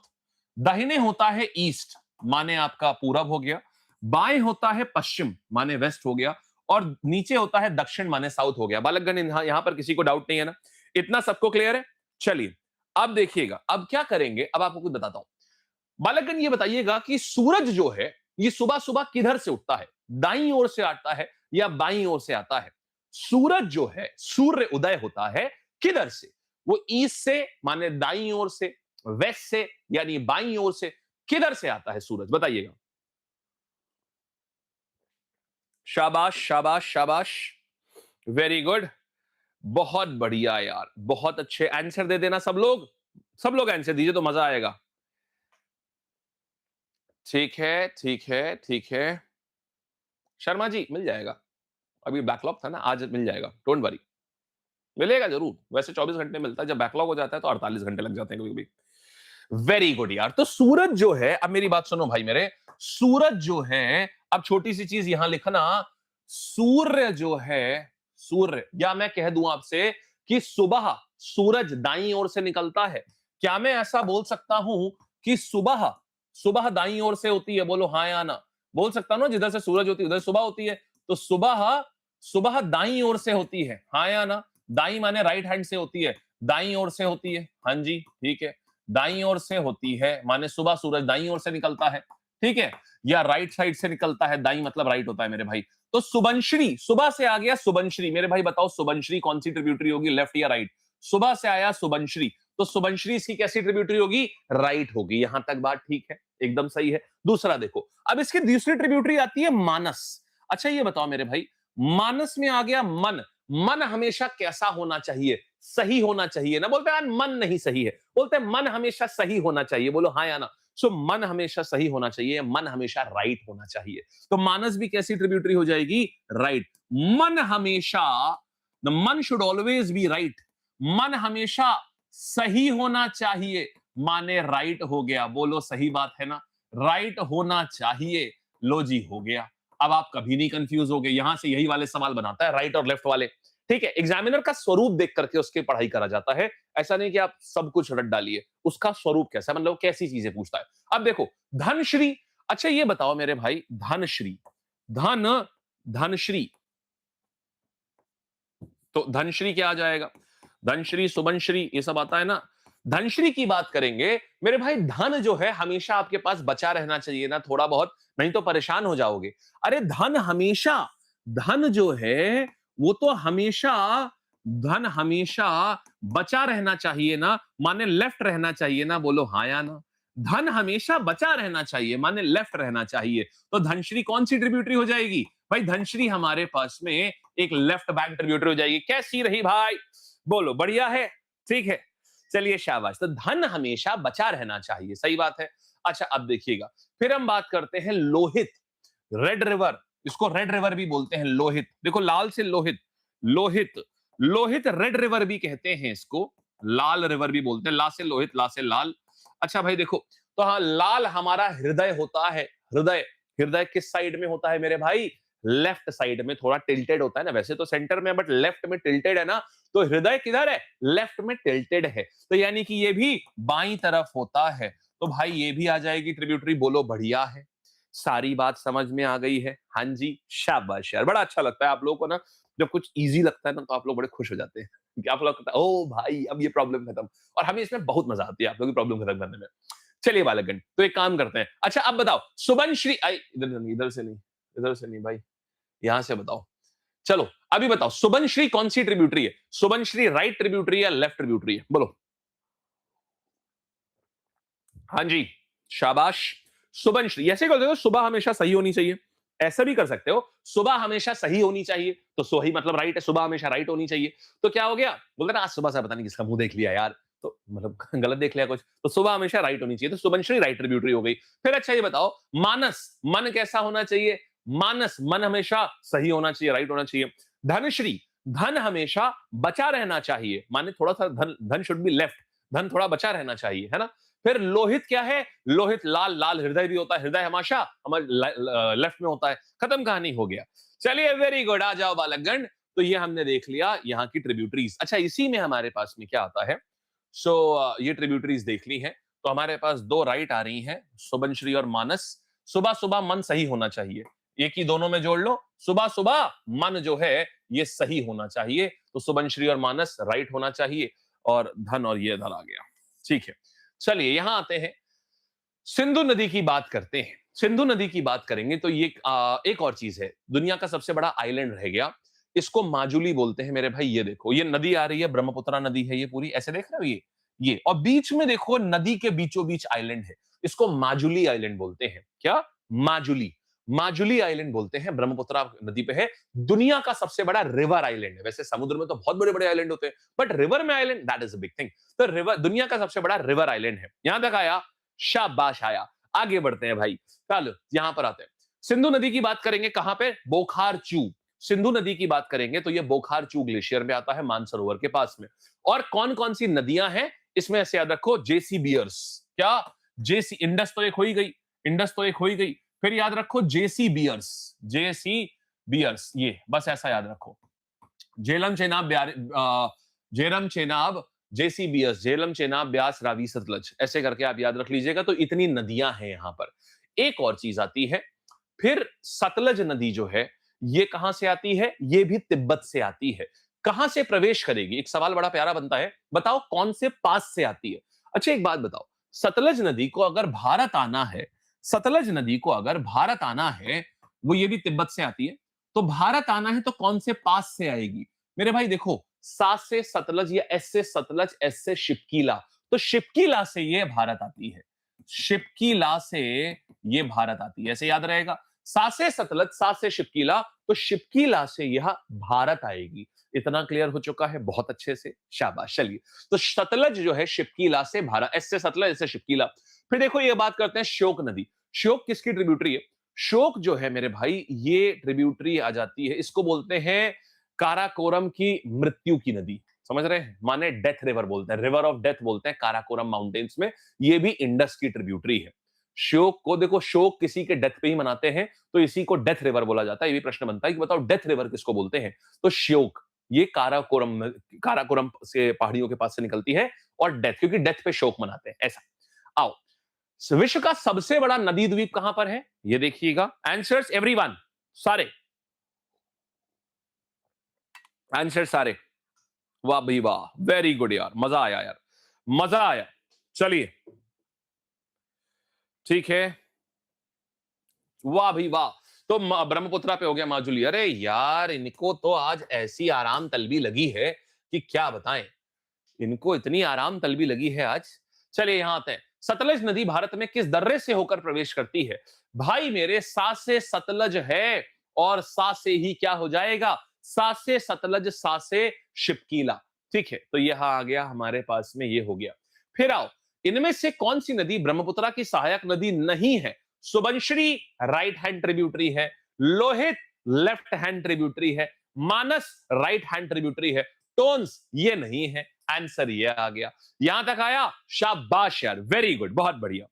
दाहिने होता है ईस्ट माने आपका पूरब हो गया, बाएं होता है पश्चिम माने वेस्ट हो गया, और नीचे होता है दक्षिण माने साउथ हो गया। बालकगण यहां पर किसी को डाउट नहीं है ना? इतना सबको क्लियर है? चलिए अब देखिएगा, अब क्या करेंगे, अब आपको कुछ बताता हूं। बालकगण ये बताइएगा कि सूरज जो है ये सुबह सुबह किधर से उठता है? दाईं ओर से आता है या बाईं ओर से आता है? सूरज जो है, सूर्य उदय होता है किधर से? वो ईस्ट से माने दाईं ओर से, वेस्ट से यानी बाईं ओर से, किधर से आता है सूरज बताइएगा? शाबाश शाबाश शाबाश, वेरी गुड, बहुत बढ़िया यार, बहुत अच्छे आंसर दे देना सब लोग, सब लोग आंसर दीजिए तो मजा आएगा। ठीक है ठीक है ठीक है, शर्मा जी मिल जाएगा, अभी बैकलॉग था ना, आज मिल जाएगा, डोंट वरी, मिलेगा जरूर। वैसे 24 घंटे मिलता है, जब बैकलॉग हो जाता है तो 48 घंटे लग जाते हैं कभी कभी। वेरी गुड यार। तो सूरज जो है, अब मेरी बात सुनो भाई मेरे, सूरज जो है, अब छोटी सी चीज यहां लिखना, सूर्य जो है, सूर्य, या मैं कह दूं आपसे कि सुबह सूरज दाईं ओर से निकलता है। क्या मैं ऐसा बोल सकता हूं कि सुबह, सुबह दाईं ओर से होती है? बोलो हाँ या ना। बोल सकता हूं ना, जिधर से सूरज होती है उधर सुबह होती है, तो सुबह, सुबह दाईं ओर से होती है, हाँ या ना? दाईं माने राइट हैंड से होती है, दाईं ओर से होती है, हाँ जी ठीक है। दाईं ओर से होती है माने सुबह सूरज दाईं ओर से निकलता है, ठीक है। या राइट साइड से निकलता है, दाईं मतलब राइट होता है मेरे भाई। तो सुबंश्री, सुबह से आ गया सुबंश्री, मेरे भाई बताओ सुबंश्री कौन सी ट्रिब्यूटरी होगी, लेफ्ट या राइट? सुबह से आया सुबंश्री, तो सुबंश्री इसकी कैसी ट्रिब्यूटरी होगी? राइट होगी। यहां तक बात ठीक है, एकदम सही है। दूसरा देखो, अब इसकी दूसरी ट्रिब्यूटरी आती है मानस। अच्छा ये बताओ मेरे भाई, मानस में आ गया मन, मन हमेशा कैसा होना चाहिए? सही होना चाहिए ना। बोलते हैं मन नहीं सही है, बोलते हैं मन हमेशा सही होना चाहिए, बोलो हाँ या ना। सो मन हमेशा सही होना चाहिए, मन हमेशा राइट होना चाहिए। तो मानस भी कैसी ट्रिब्यूटरी हो जाएगी? राइट। मन हमेशा, द मन शुड ऑलवेज बी राइट, मन हमेशा सही होना चाहिए माने राइट हो गया। बोलो सही बात है ना, राइट होना चाहिए। लो जी हो गया। अब आप कभी नहीं कंफ्यूज हो गए, यहां से यही वाले सवाल बनाता है, राइट और लेफ्ट वाले, ठीक है। एग्जामिनर का स्वरूप देख करके उसकी पढ़ाई करा जाता है, ऐसा नहीं कि आप सब कुछ रट डालिए। उसका स्वरूप कैसा, मतलब कैसी चीजें पूछता है। अब देखो धनश्री, अच्छा ये बताओ मेरे भाई, धनश्री, धन, धनश्री, तो धनश्री क्या आ जाएगा? धनश्री, शुभनश्री, ये सब आता है ना। धनश्री की बात करेंगे मेरे भाई, धन जो है हमेशा आपके पास बचा रहना चाहिए ना, थोड़ा बहुत, नहीं तो परेशान हो जाओगे। अरे धन हमेशा, धन जो है वो तो हमेशा, धन हमेशा बचा रहना चाहिए ना, माने लेफ्ट रहना चाहिए ना, बोलो हाँ या ना। धन हमेशा बचा रहना चाहिए माने लेफ्ट रहना चाहिए, तो धनश्री कौन सी ट्रिब्यूटरी हो जाएगी भाई? धनश्री हमारे पास में एक लेफ्ट बैंक ट्रिब्यूटरी हो जाएगी। कैसी रही भाई? बोलो बढ़िया है, ठीक है, चलिए शाबाश। तो धन हमेशा बचा रहना चाहिए, सही बात है। अच्छा अब देखिएगा, फिर हम बात करते हैं लोहित, रेड रिवर, इसको रेड रिवर भी बोलते हैं, लोहित, देखो लाल से लोहित, लोहित, लोहित रेड रिवर भी कहते हैं इसको, लाल रिवर भी बोलते हैं, ला से लोहित, ला से लाल। अच्छा भाई देखो, तो हाँ, लाल हमारा हृदय होता है, हृदय, हृदय किस साइड में होता है मेरे भाई? लेफ्ट साइड में, थोड़ा टिल्टेड होता है ना, वैसे तो सेंटर में, बट लेफ्ट में टिल्टेड है ना, तो हृदय किधर है? लेफ्ट में टिल्टेड है, तो यानी कि ये भी बाईं तरफ होता है, तो भाई ये भी आ जाएगी ट्रिब्यूटरी, बोलो बढ़िया है। सारी बात समझ में आ गई है? हाँ जी, शाबाश यार, बड़ा अच्छा लगता है आप लोगों को ना, जब कुछ इजी लगता है ना, तो आप लोग बड़े खुश हो जाते हैं कि आप लोग लगता है ओ भाई अब ये प्रॉब्लम खत्म, और हमें इसमें बहुत मजा आती है आप लोग की प्रॉब्लम खत्म करने में। चलिए बालकगण, तो एक काम करते हैं, अच्छा अब बताओ, सुबनश्री आई, इधर से नहीं, इधर से नहीं, इधर से नहीं भाई, यहां से बताओ। चलो अभी बताओ, सुबनश्री कौन सी ट्रिब्यूटरी है? सुबनश्री राइट ट्रिब्यूटरी या लेफ्ट ट्रिब्यूटरी है, बोलो। हाँ जी, शाबाश। सुबनश्री, ऐसे कर दो, सुबह हमेशा सही होनी चाहिए, ऐसा भी कर सकते हो, सुबह हमेशा सही होनी चाहिए, तो सही मतलब राइट है, सुबह हमेशा राइट होनी चाहिए। तो क्या हो गया, बोलते ना आज सुबह से पता नहीं किसका मुंह देख लिया यार, तो मतलब गलत देख लिया कुछ, तो सुबह हमेशा राइट होनी चाहिए, तो सुबनश्री राइट ट्रिब्यूटरी हो गई। फिर अच्छा ये बताओ, मानस, मन कैसा होना चाहिए? मानस, मन हमेशा सही होना चाहिए, राइट होना चाहिए। धनश्री, धन हमेशा बचा रहना चाहिए, माने थोड़ा सा धन, धन शुड बी लेफ्ट, धन थोड़ा बचा रहना चाहिए, है ना। फिर लोहित क्या है? लोहित लाल, लाल हृदय भी होता है, हृदय हमेशा हमारे लेफ्ट में होता है। खत्म, कहानी हो गया। चलिए वेरी गुड, आ जाओ बालकगण। तो ये हमने देख लिया यहाँ की ट्रिब्यूटरीज। अच्छा इसी में हमारे पास में क्या आता है, ये ट्रिब्यूटरीज देख ली है, तो हमारे पास दो राइट आ रही हैं, सुबनश्री और मानस। सुबह सुबह मन सही होना चाहिए, एक ही दोनों में जोड़ लो, सुबह सुबह मन जो है ये सही होना चाहिए, तो सुबनश्री और मानस राइट होना चाहिए, और धन और ये इधर आ गया, ठीक है। चलिए यहां आते हैं, सिंधु नदी की बात करते हैं। सिंधु नदी की बात करेंगे तो ये एक और चीज है, दुनिया का सबसे बड़ा आइलैंड रह गया, इसको माजुली बोलते हैं मेरे भाई। ये देखो, ये नदी आ रही है, ब्रह्मपुत्रा नदी है ये पूरी, ऐसे देख रहे हो ये और बीच में देखो नदी के बीचों बीच आइलैंड है, इसको माजुली आइलैंड बोलते हैं। क्या? माजुली, माजुली आइलैंड बोलते हैं, ब्रह्मपुत्रा नदी पे है, दुनिया का सबसे बड़ा रिवर आइलैंड है। वैसे समुद्र में तो बहुत बड़े बड़े आइलैंड होते हैं, बट रिवर में island, that is a big thing. तो रिवर दुनिया का सबसे बड़ा रिवर आइलैंड है। यहां तक आया, शाबाश आया। आगे बढ़ते हैं भाई, चलो यहां पर आते हैं, सिंधु नदी की बात करेंगे, कहां पे? बोखारचू। सिंधु नदी की बात करेंगे तो ये बोखारचू ग्लेशियर में आता है, मानसरोवर के पास में। और कौन कौन सी नदियां हैं इसमें, ऐसे याद रखो, जेसी बियर्स। क्या? जेसी, इंडस तो एक हो ही गई, इंडस तो एक हो ही गई, फिर याद रखो जेसी बियर्स, जेसी बियर्स, ये बस ऐसा याद रखो। झेलम चेनाब जेरम चेनाब, जेसी बियर्स, झेलम चेनाब, ब्यास, रावी, सतलज, ऐसे करके आप याद रख लीजिएगा। तो इतनी नदियां हैं यहां पर। एक और चीज आती है, फिर सतलज नदी जो है ये कहां से आती है? ये भी तिब्बत से आती है। कहां से प्रवेश करेगी? एक सवाल बड़ा प्यारा बनता है, बताओ कौन से पास से आती है? अच्छा एक बात बताओ, सतलज नदी को अगर भारत आना है, सतलज नदी को अगर भारत आना है, वो ये भी तिब्बत से आती है, तो भारत आना है तो कौन से पास से आएगी मेरे भाई? देखो, सा से सतलज या एस से सतलज, एस से शिपकीला, तो शिपकीला से ये भारत आती है, शिपकीला से ये भारत आती है, ऐसे याद रहेगा। सा से सतलज, सा से शिपकीला, तो शिपकीला से यह भारत आएगी। इतना क्लियर हो चुका है बहुत अच्छे से, शाबाश। चलिए, तो सतलज जो है शिपकीला से भारत, एस से सतलज, एस से शिपकीला। फिर देखो ये बात करते हैं श्योक नदी। श्योक किसकी ट्रिब्यूटरी है? श्योक जो है मेरे भाई ये ट्रिब्यूटरी आ जाती है, इसको बोलते हैं काराकोरम की मृत्यु की नदी, समझ रहे हैं, माने डेथ रिवर बोलते हैं, रिवर ऑफ डेथ बोलते हैं काराकोरम माउंटेन्स में। ये भी इंडस की ट्रिब्यूटरी है। शोक को देखो, शोक किसी के डेथ पे ही मनाते हैं, तो इसी को डेथ रिवर बोला जाता है। ये भी प्रश्न बनता है कि बताओ डेथ रिवर किसको बोलते हैं? तो श्योक, ये काराकोरम, काराकोरम से पहाड़ियों के पास से निकलती है, और डेथ, क्योंकि डेथ पे शोक मनाते हैं, ऐसा। आओ, विश्व का सबसे बड़ा नदी द्वीप कहां पर है? ये देखिएगा, आंसर्स एवरीवन, सारे आंसर सारे, वाह भाई वाह, वेरी गुड यार, मजा आया यार। मजा आया। चलिए, ठीक है, वाह भाई वाह। तो ब्रह्मपुत्रा पे हो गया माजुली। अरे यार, इनको तो आज ऐसी आराम तलबी लगी है कि क्या बताएं। इनको इतनी आराम तलबी लगी है आज। चलिए यहां आते हैं। सतलज नदी भारत में किस दर्रे से होकर प्रवेश करती है? भाई मेरे, सा से सतलज है, और सा से ही क्या हो जाएगा? सा से सतलज, सा से शिपकीला। ठीक है, तो यहां आ गया हमारे पास में, ये हो गया। फिर आओ, इनमें से कौन सी नदी ब्रह्मपुत्रा की सहायक नदी नहीं है? सुबनश्री राइट हैंड ट्रिब्यूटरी है, लोहित लेफ्ट हैंड ट्रिब्यूटरी है, मानस राइट हैंड ट्रिब्यूटरी है, टोन्स ये नहीं है। आंसर ये आ गया। यहां तक आया, शाबाश यार, वेरी गुड, बहुत बढ़िया।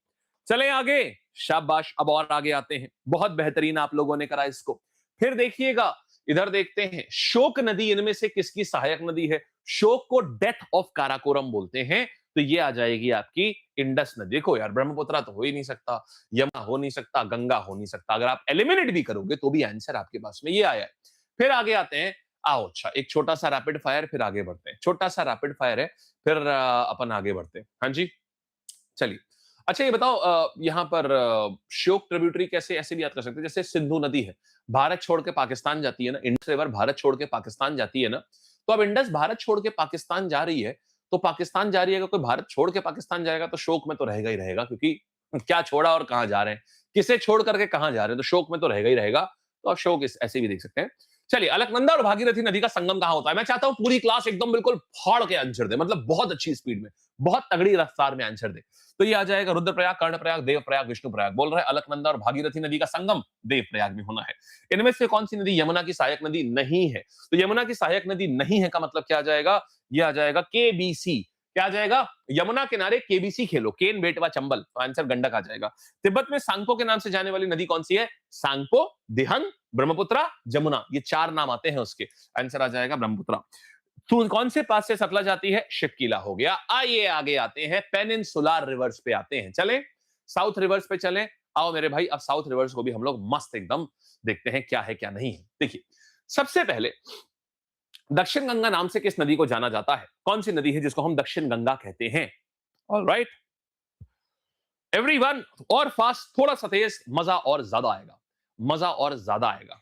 चले आगे, शाबाश। अब और आगे आते हैं, बहुत बेहतरीन आप लोगों ने करा इसको। फिर देखिएगा, इधर देखते हैं, शोक नदी इनमें से किसकी सहायक नदी है? शोक को डेथ ऑफ काराकोरम बोलते हैं, तो ये आ जाएगी आपकी इंडस नदी। देखो यार, ब्रह्मपुत्रा तो हो ही नहीं सकता, यमुना हो नहीं सकता, गंगा हो नहीं सकता। अगर आप एलिमिनेट भी करोगे तो भी आंसर आपके पास में ये आया है। फिर आगे आते हैं, आओ, अच्छा एक छोटा सा रैपिड फायर, फिर आगे बढ़ते हैं। छोटा सा रैपिड फायर है, फिर अपन आगे बढ़ते हैं। हाँ जी, चलिए। अच्छा ये बताओ, यहाँ पर श्योक ट्रिब्यूटरी कैसे ऐसे भी याद कर सकते हैं, जैसे सिंधु नदी है, भारत छोड़ के पाकिस्तान जाती है ना, इंडस रिवर भारत छोड़ के पाकिस्तान जाती है ना, तो अब इंडस भारत छोड़ के पाकिस्तान जा रही है, तो पाकिस्तान जा रही है, अगर कोई भारत छोड़ के पाकिस्तान जाएगा तो शोक में तो रहेगा ही रहेगा, क्योंकि क्या छोड़ा और कहां जा रहे हैं, किसे छोड़ करके कहां जा रहे हैं, तो शोक में तो रहेगा ही रहेगा। तो आप शोक ऐसे भी देख सकते हैं। चलिए, अलकनंदा और भागीरथी नदी का संगम कहां होता है? मैं चाहता हूं पूरी क्लास एकदम बिल्कुल फाड़ के आंसर दे, मतलब बहुत अच्छी स्पीड में, बहुत तगड़ी रफ्तार में आंसर दे। तो ये आ जाएगा रुद्रप्रयाग, कर्णप्रयाग, देवप्रयाग, विष्णुप्रयाग। बोल रहा है अलकनंदा और भागीरथी नदी का संगम देवप्रयाग में होना है। इनमें से कौन सी नदी यमुना की सहायक नदी नहीं है? तो यमुना की सहायक नदी नहीं है का मतलब क्या आ जाएगा? ये आ जाएगा केबीसी। क्या आ जाएगा? यमुना किनारे केबीसी खेलो, केन बेटवा चंबल, तो आंसर गंडक आ जाएगा। तिब्बत में सांगपो के नाम से जाने वाली नदी कौन सी है? सांगपो, दिहंग, ब्रह्मपुत्रा, जमुना, ये चार नाम आते हैं उसके। आंसर आ जाएगा ब्रह्मपुत्रा। तो कौन से पास से सतलज आती है? शिपकीला हो गया। आइए आगे आते हैं, पेनिनसुलर रिवर्स पे आते हैं। चले, साउथ रिवर्स पे चले। आओ मेरे भाई, अब साउथ रिवर्स को भी हम लोग मस्त एकदम देखते हैं क्या है क्या नहीं है। देखिए, सबसे पहले दक्षिण गंगा नाम से किस नदी को जाना जाता है? कौन सी नदी है जिसको हम दक्षिण गंगा कहते हैं? ऑलराइट एवरीवन, और फास्ट, थोड़ा सा तेज, मजा और ज्यादा आएगा, मजा और ज्यादा आएगा।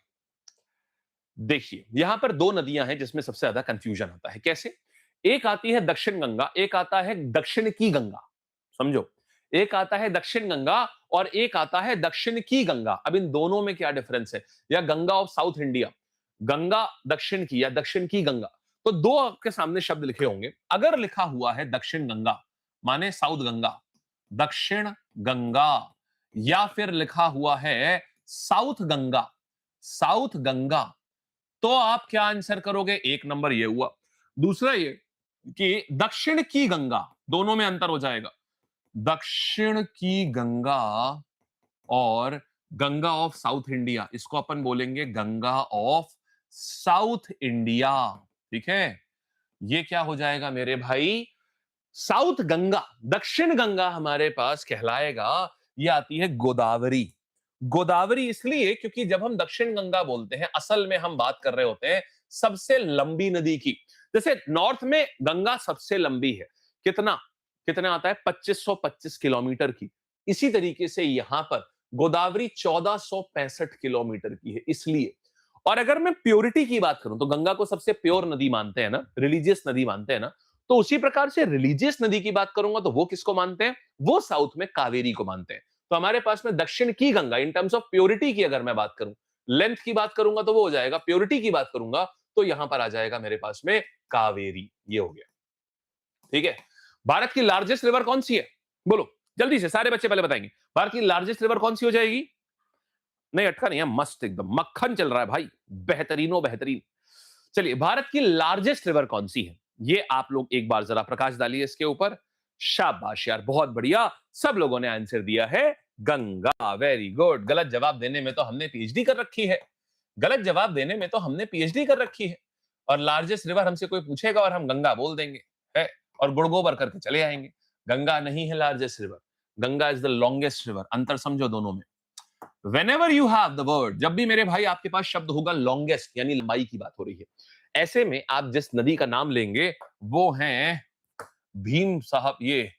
देखिए, यहां पर दो नदियां हैं जिसमें सबसे ज्यादा कंफ्यूजन आता है। कैसे? एक आती है दक्षिण गंगा, एक आता है दक्षिण की गंगा। समझो, एक आता है दक्षिण गंगा और एक आता है दक्षिण की गंगा। अब इन दोनों में क्या डिफरेंस है? या Ganga of south India, Ganga दक्षिण की, या दक्षिण की गंगा। तो दो आपके सामने शब्द लिखे होंगे। अगर लिखा हुआ है दक्षिण गंगा, माने साउथ गंगा, दक्षिण गंगा, या फिर लिखा हुआ है साउथ गंगा, साउथ गंगा, तो आप क्या आंसर करोगे? एक नंबर ये हुआ। दूसरा ये कि दक्षिण की गंगा, दोनों में अंतर हो जाएगा। दक्षिण की गंगा और गंगा ऑफ साउथ इंडिया, इसको अपन बोलेंगे गंगा ऑफ साउथ इंडिया। ठीक है, ये क्या हो जाएगा मेरे भाई? साउथ गंगा। दक्षिण गंगा हमारे पास कहलाएगा, ये आती है गोदावरी। गोदावरी इसलिए क्योंकि जब हम दक्षिण गंगा बोलते हैं, असल में हम बात कर रहे होते हैं सबसे लंबी नदी की। जैसे नॉर्थ में गंगा सबसे लंबी है, कितना कितना आता है? 2525 किलोमीटर की। इसी तरीके से यहां पर गोदावरी 1465 किलोमीटर की है, इसलिए। और अगर मैं प्योरिटी की बात करूं तो गंगा को सबसे प्योर नदी मानते हैं ना, रिलीजियस नदी मानते हैं ना, तो उसी प्रकार से रिलीजियस नदी की बात करूंगा तो वो किसको मानते हैं? वो साउथ में कावेरी को मानते हैं। तो हमारे पास में दक्षिण की Ganga, in terms of purity की अगर मैं बात करूं, लेंथ की बात करूंगा तो वो हो जाएगा, प्योरिटी की बात करूंगा तो यहां पर आ जाएगा मेरे पास में कावेरी। ये हो गया, ठीक है। भारत की लार्जेस्ट रिवर कौन सी है? बोलो जल्दी से, सारे बच्चे पहले बताएंगे। भारत की लार्जेस्ट रिवर कौन सी हो जाएगी? नहीं अटका नहीं है, मस्त एकदम मक्खन चल रहा है भाई, बेहतरीनो बेहतरीन। चलिए, भारत की लार्जेस्ट रिवर कौन सी है? ये आप लोग एक बार जरा प्रकाश डालिए इसके ऊपर। शाबाश यार, बहुत बढ़िया, सब लोगों ने आंसर दिया है गंगा। Very good. गलत जवाब देने में तो हमने पीएचडी कर रखी है, गलत जवाब देने में तो हमने पीएचडी कर रखी है। और लार्जेस्ट रिवर हमसे कोई पूछेगा और हम गंगा बोल देंगे है, और गुड़गोबर करके चले आएंगे। गंगा नहीं है largest river, Ganga is the longest river. अंतर समझो दोनों में। Whenever you have the word, जब भी मेरे भाई आपके पास शब्द होगा लॉन्गेस्ट, यानी लंबाई की बात हो रही है, ऐसे में आप जिस नदी का नाम लेंगे वो है भीम साहब, ये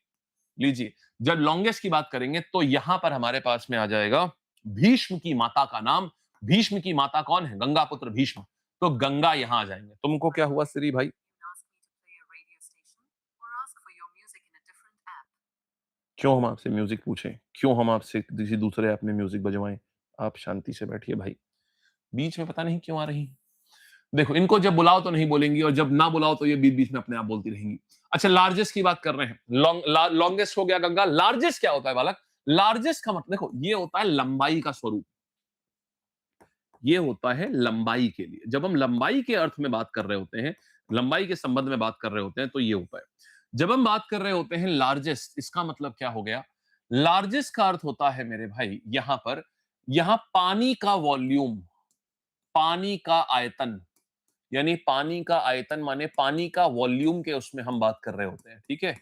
लीजिए, जब लॉन्गेस्ट की बात करेंगे तो यहां पर हमारे पास में आ जाएगा भीष्म की माता का नाम। भीष्म की माता कौन है? गंगा पुत्र भीष्म। तो गंगा यहां आ जाएंगे। तुमको क्या हुआ श्री भाई? क्यों हम आपसे म्यूजिक पूछें? क्यों हम आपसे किसी दूसरे ऐप में म्यूजिक बजवाएं? आप शांति से बैठिए भाई। बीच में पता नहीं क्यों आ रही। देखो, इनको जब बुलाओ तो नहीं बोलेंगी और जब ना बुलाओ तो ये बीच बीच में अपने आप बोलती रहेंगी। अच्छा, लार्जेस्ट की बात कर रहे हैं। लॉन्गेस्ट हो गया गंगा। लार्जेस्ट क्या होता है बालक? लार्जेस्ट का मतलब देखो, ये होता है लंबाई का स्वरूप। ये होता है लंबाई के लिए। जब हम लंबाई के अर्थ में बात कर रहे होते हैं, लंबाई के संबंध में बात कर रहे होते हैं, तो ये होता है। जब हम बात कर रहे होते हैं लार्जेस्ट, इसका मतलब क्या हो गया? लार्जेस्ट का अर्थ होता है मेरे भाई यहां पर, यहां पानी का वॉल्यूम, पानी का आयतन, यानी पानी का आयतन माने पानी का वॉल्यूम के उसमें हम बात कर रहे होते हैं, ठीक है?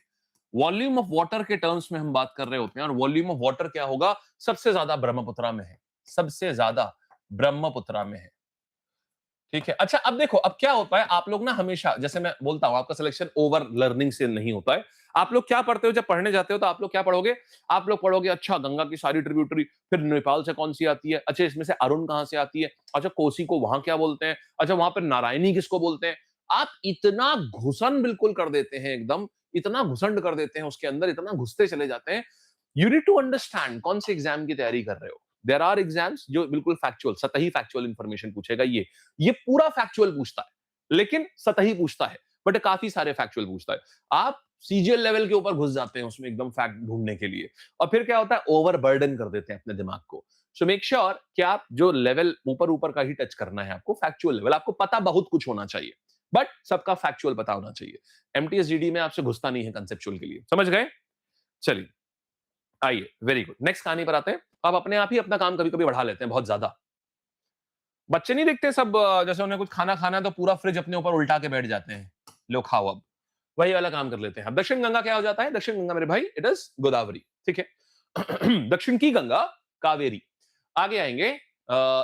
वॉल्यूम ऑफ वाटर के टर्म्स में हम बात कर रहे होते हैं, और वॉल्यूम ऑफ वाटर क्या होगा? सबसे ज्यादा ब्रह्मपुत्रा में है, सबसे ज्यादा ब्रह्मपुत्रा में है, ठीक है? अच्छा, अब देखो, अब क्या होता है, आप लोग ना हमेशा, जैसे मैं बोलता हूं, आपका सिलेक्शन ओवर लर्निंग से नहीं होता है। आप लोग क्या पढ़ते हो? जब पढ़ने जाते हो तो आप लोग क्या पढ़ोगे? आप लोग पढ़ोगे, अच्छा गंगा की सारी ट्रिब्यूटरी, फिर नेपाल से कौन सी आती है, अच्छा इसमें से अरुण कहां से आती है, अच्छा कोसी को वहां क्या बोलते हैं, अच्छा वहां पर नारायणी किसको बोलते हैं। आप इतना घुसन बिल्कुल कर देते हैं, एकदम इतना घुसंड कर देते हैं उसके अंदर, इतना घुसते चले जाते हैं। यू नीड टू अंडरस्टैंड कौन से एग्जाम की तैयारी कर रहे हो। देयर आर एग्जाम्स जो बिल्कुल फैक्चुअल, सतही फैक्चुअल इंफॉर्मेशन पूछेगा। ये पूरा फैक्चुअल पूछता है, लेकिन सतही पूछता है, बट काफी सारे फैक्चुअल पूछता है। आप सीजीएल लेवल के ऊपर घुस जाते हैं उसमें एकदम फैक्ट ढूंढने के लिए, और फिर क्या होता है, ओवर बर्डन कर देते हैं अपने दिमाग को। सो मेक श्योर कि आप जो लेवल ऊपर ऊपर का ही टच करना है, आपको फैक्चुअल लेवल, आपको पता बहुत कुछ होना चाहिए, बट सबका फैक्चुअल पता होना चाहिए। एमटीएसजीडी में आपसे घुसता नहीं है कंसेप्चुअल के लिए, समझ गए? चलिए, आइए, वेरी गुड, नेक्स्ट कहानी पर आते हैं। आप अपने आप ही अपना काम कभी कभी बढ़ा लेते हैं बहुत ज्यादा। बच्चे नहीं दिखते सब, जैसे उन्हें कुछ खाना खाना है तो पूरा फ्रिज अपने ऊपर उल्टा के बैठ जाते हैं, लो खाओ अब, वही वाला काम कर लेते हैं। अब दक्षिण गंगा क्या हो जाता है? दक्षिण गंगा मेरे भाई, इट इज गोदावरी, ठीक है? दक्षिण की गंगा कावेरी। आगे आएंगे,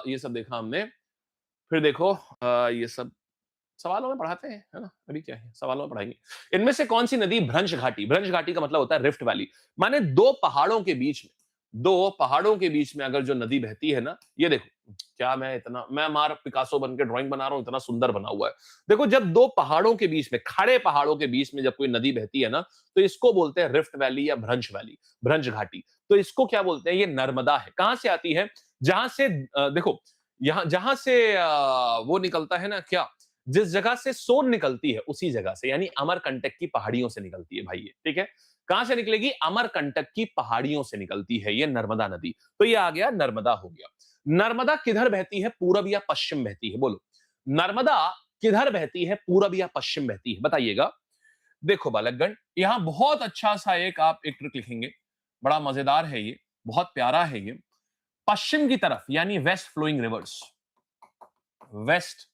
ये सब देखा हमने। फिर देखो, ये सब सवालों में पढ़ाते हैं, है ना? अभी क्या है, सवालों में पढ़ाएंगे। इनमें से कौन सी नदी भ्रंश घाटी, भ्रंश घाटी का मतलब होता है रिफ्ट वैली, माने दो पहाड़ों के बीच में, दो पहाड़ों के बीच में अगर जो नदी बहती है ना, ये देखो, क्या मैं इतना, मैं मार पिकासो बन के ड्राइंग बना रहा हूं, इतना सुंदर बना हुआ है। देखो, जब दो पहाड़ों के बीच में, खड़े पहाड़ों के बीच में जब कोई नदी बहती है ना, तो इसको बोलते हैं रिफ्ट वैली या भ्रंश वैली, भ्रंश घाटी। तो इसको क्या बोलते हैं? ये नर्मदा है। कहां से आती है? जहां से देखो, यहां जहां से वो निकलता है ना, क्या, जिस जगह से सोन निकलती है उसी जगह से, यानी अमरकंटक की पहाड़ियों से निकलती है भाई ये, ठीक है? कहां से निकलेगी? अमरकंटक की पहाड़ियों से निकलती है ये नर्मदा नदी। तो ये आ गया, नर्मदा हो गया। नर्मदा किधर बहती है? पूरब या पश्चिम बहती है? बोलो, नर्मदा किधर बहती है? पूरब या पश्चिम बहती है? बताइएगा। देखो बालकगण, यहां बहुत अच्छा सा एक आप एक ट्रिक लिखेंगे, बड़ा मजेदार है ये, बहुत प्यारा है ये। पश्चिम की तरफ, यानी west flowing rivers, west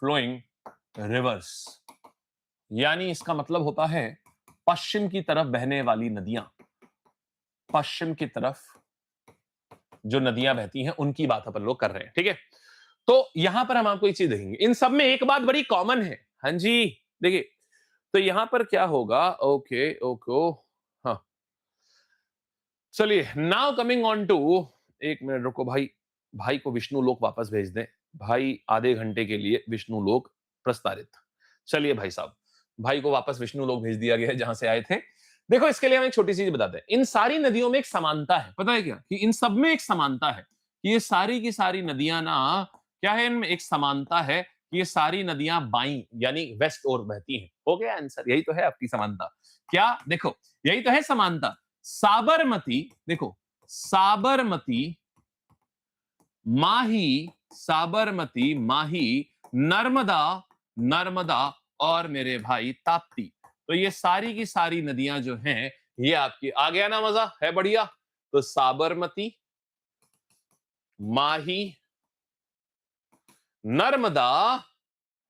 flowing rivers, यानी इसका मतलब होता है पश्चिम की तरफ बहने वाली नदियां, पश्चिम की तरफ जो नदियां बहती हैं उनकी बात अपन लोग कर रहे हैं, ठीक है? तो यहां पर हम आपको एक चीज देखेंगे, इन सब में एक बात बड़ी कॉमन है। हाँ जी, देखिए, तो यहां पर क्या होगा, ओके ओके, हाँ, चलिए, नाउ कमिंग ऑन टू, एक मिनट रुको भाई, भाई को विष्णु लोक वापस भेज दें। भाई आधे घंटे के लिए विष्णु लोक प्रस्तारित। चलिए भाई साहब, भाई को वापस विष्णु लोक भेज दिया गया है जहां से आए थे। देखो, इसके लिए हम एक छोटी सी चीज बताते हैं। इन सारी नदियों में एक समानता है, पता है क्या? कि इन सब में एक समानता है कि ये सारी की सारी नदियां ना, क्या है, इनमें एक समानता है कि ये सारी नदियां बाई यानी वेस्ट ओर बहती हैं। हो गया आंसर, यही तो है आपकी समानता। क्या? देखो, यही तो है समानता। साबरमती, देखो, साबरमती, माही, साबरमती, माही, नर्मदा, नर्मदा, और मेरे भाई ताप्ती। तो ये सारी की सारी नदियां जो हैं, ये आपकी, आ गया ना मजा, है बढ़िया? तो साबरमती, माही, नर्मदा,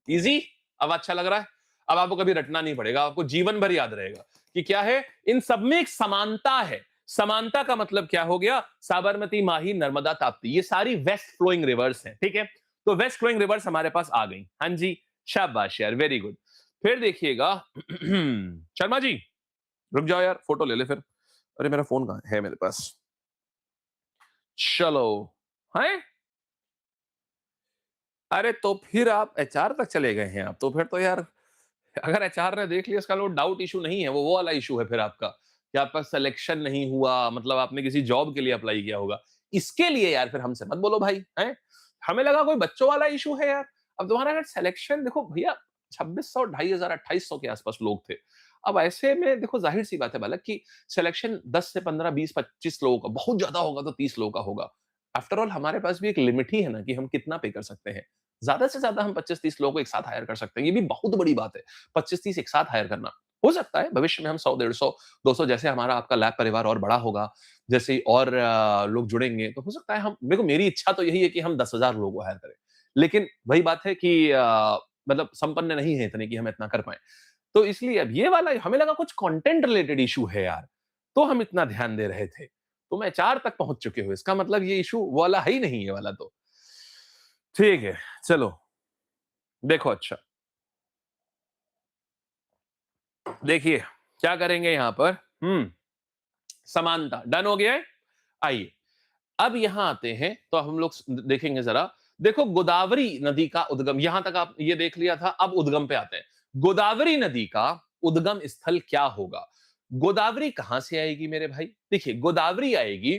इजी। अब अच्छा लग रहा है? अब आपको कभी रटना नहीं पड़ेगा, आपको जीवन भर याद रहेगा कि क्या है, इन सब में एक समानता है। समानता का मतलब क्या हो गया? साबरमती, माही, नर्मदा, ताप्ती, ये सारी वेस्ट फ्लोइंग रिवर्स हैं, ठीक है? तो वेस्ट फ्लोइंग रिवर्स हमारे पास आ गई। हाँ जी, शाबाश यार, वेरी गुड। फिर देखिएगा शर्मा जी, रुक जाओ यार, फोटो ले ले फिर। अरे मेरा फ़ोन कहाँ है? मेरे पास। चलो, हैं? अरे तो फिर आप एचआर तक चले गए हैं आप, तो फिर तो यार अगर एचआर ने देख लिया इसका वो डाउट इश्यू नहीं है, वो वाला इश्यू है फिर आपका, कि आपका सिलेक्शन नहीं हुआ, मतलब आपने किसी जॉब के लिए अप्लाई किया होगा। इसके लिए यार फिर हमसे मत बोलो भाई, हैं? हमें लगा कोई बच्चों वाला इश्यू है यार। अब तुम्हारा अगर सिलेक्शन देखो भैया 2600, 2500, 2800 के आसपास लोग थे। अब ऐसे में देखो ज़ाहिर-सी बात है बालक कि सिलेक्शन 10 से 15, 20, 25 लोगों का, बहुत ज़्यादा होगा तो 30 लोगों का होगा। आफ्टर ऑल हमारे पास भी एक लिमिट ही है ना कि हम कितना पे कर सकते हैं। ज़्यादा से ज़्यादा हम 25-30 लोगों को एक साथ हायर कर सकते हैं, ये भी बहुत बड़ी बात है। 25-30 एक साथ हायर करना। हो सकता है भविष्य में हम 100, 150, 200 जैसे हमारा आपका लैब परिवार और बड़ा होगा, जैसे ही और लोग जुड़ेंगे, तो हो सकता है हम देखो मेरी इच्छा तो यही है कि हम 10,000 लोगों को हायर करें। लेकिन वही बात है कि मतलब संपन्न नहीं है इतने कि हम इतना कर पाएँ। तो इसलिए अब ये वाला हमें लगा कुछ कंटेंट रिलेटेड इश्यू है यार, तो हम इतना ध्यान दे रहे थे। तुम एचआर तक पहुँच चुके हो, इसका मतलब ये इश्यू वो वाला है ही नहीं ये वाला तो। ठीक है, चलो देखो अच्छा, देखिए क्या करेंगे यहाँ पर समानता डन हो गया है। आइए अब यहां आते हैं तो हम लोग देखेंगे जरा। देखो गोदावरी नदी का उद्गम, यहां तक आप ये देख लिया था, अब उद्गम पे आते हैं। गोदावरी नदी का उद्गम स्थल क्या होगा? गोदावरी कहां से आएगी मेरे भाई? देखिए गोदावरी आएगी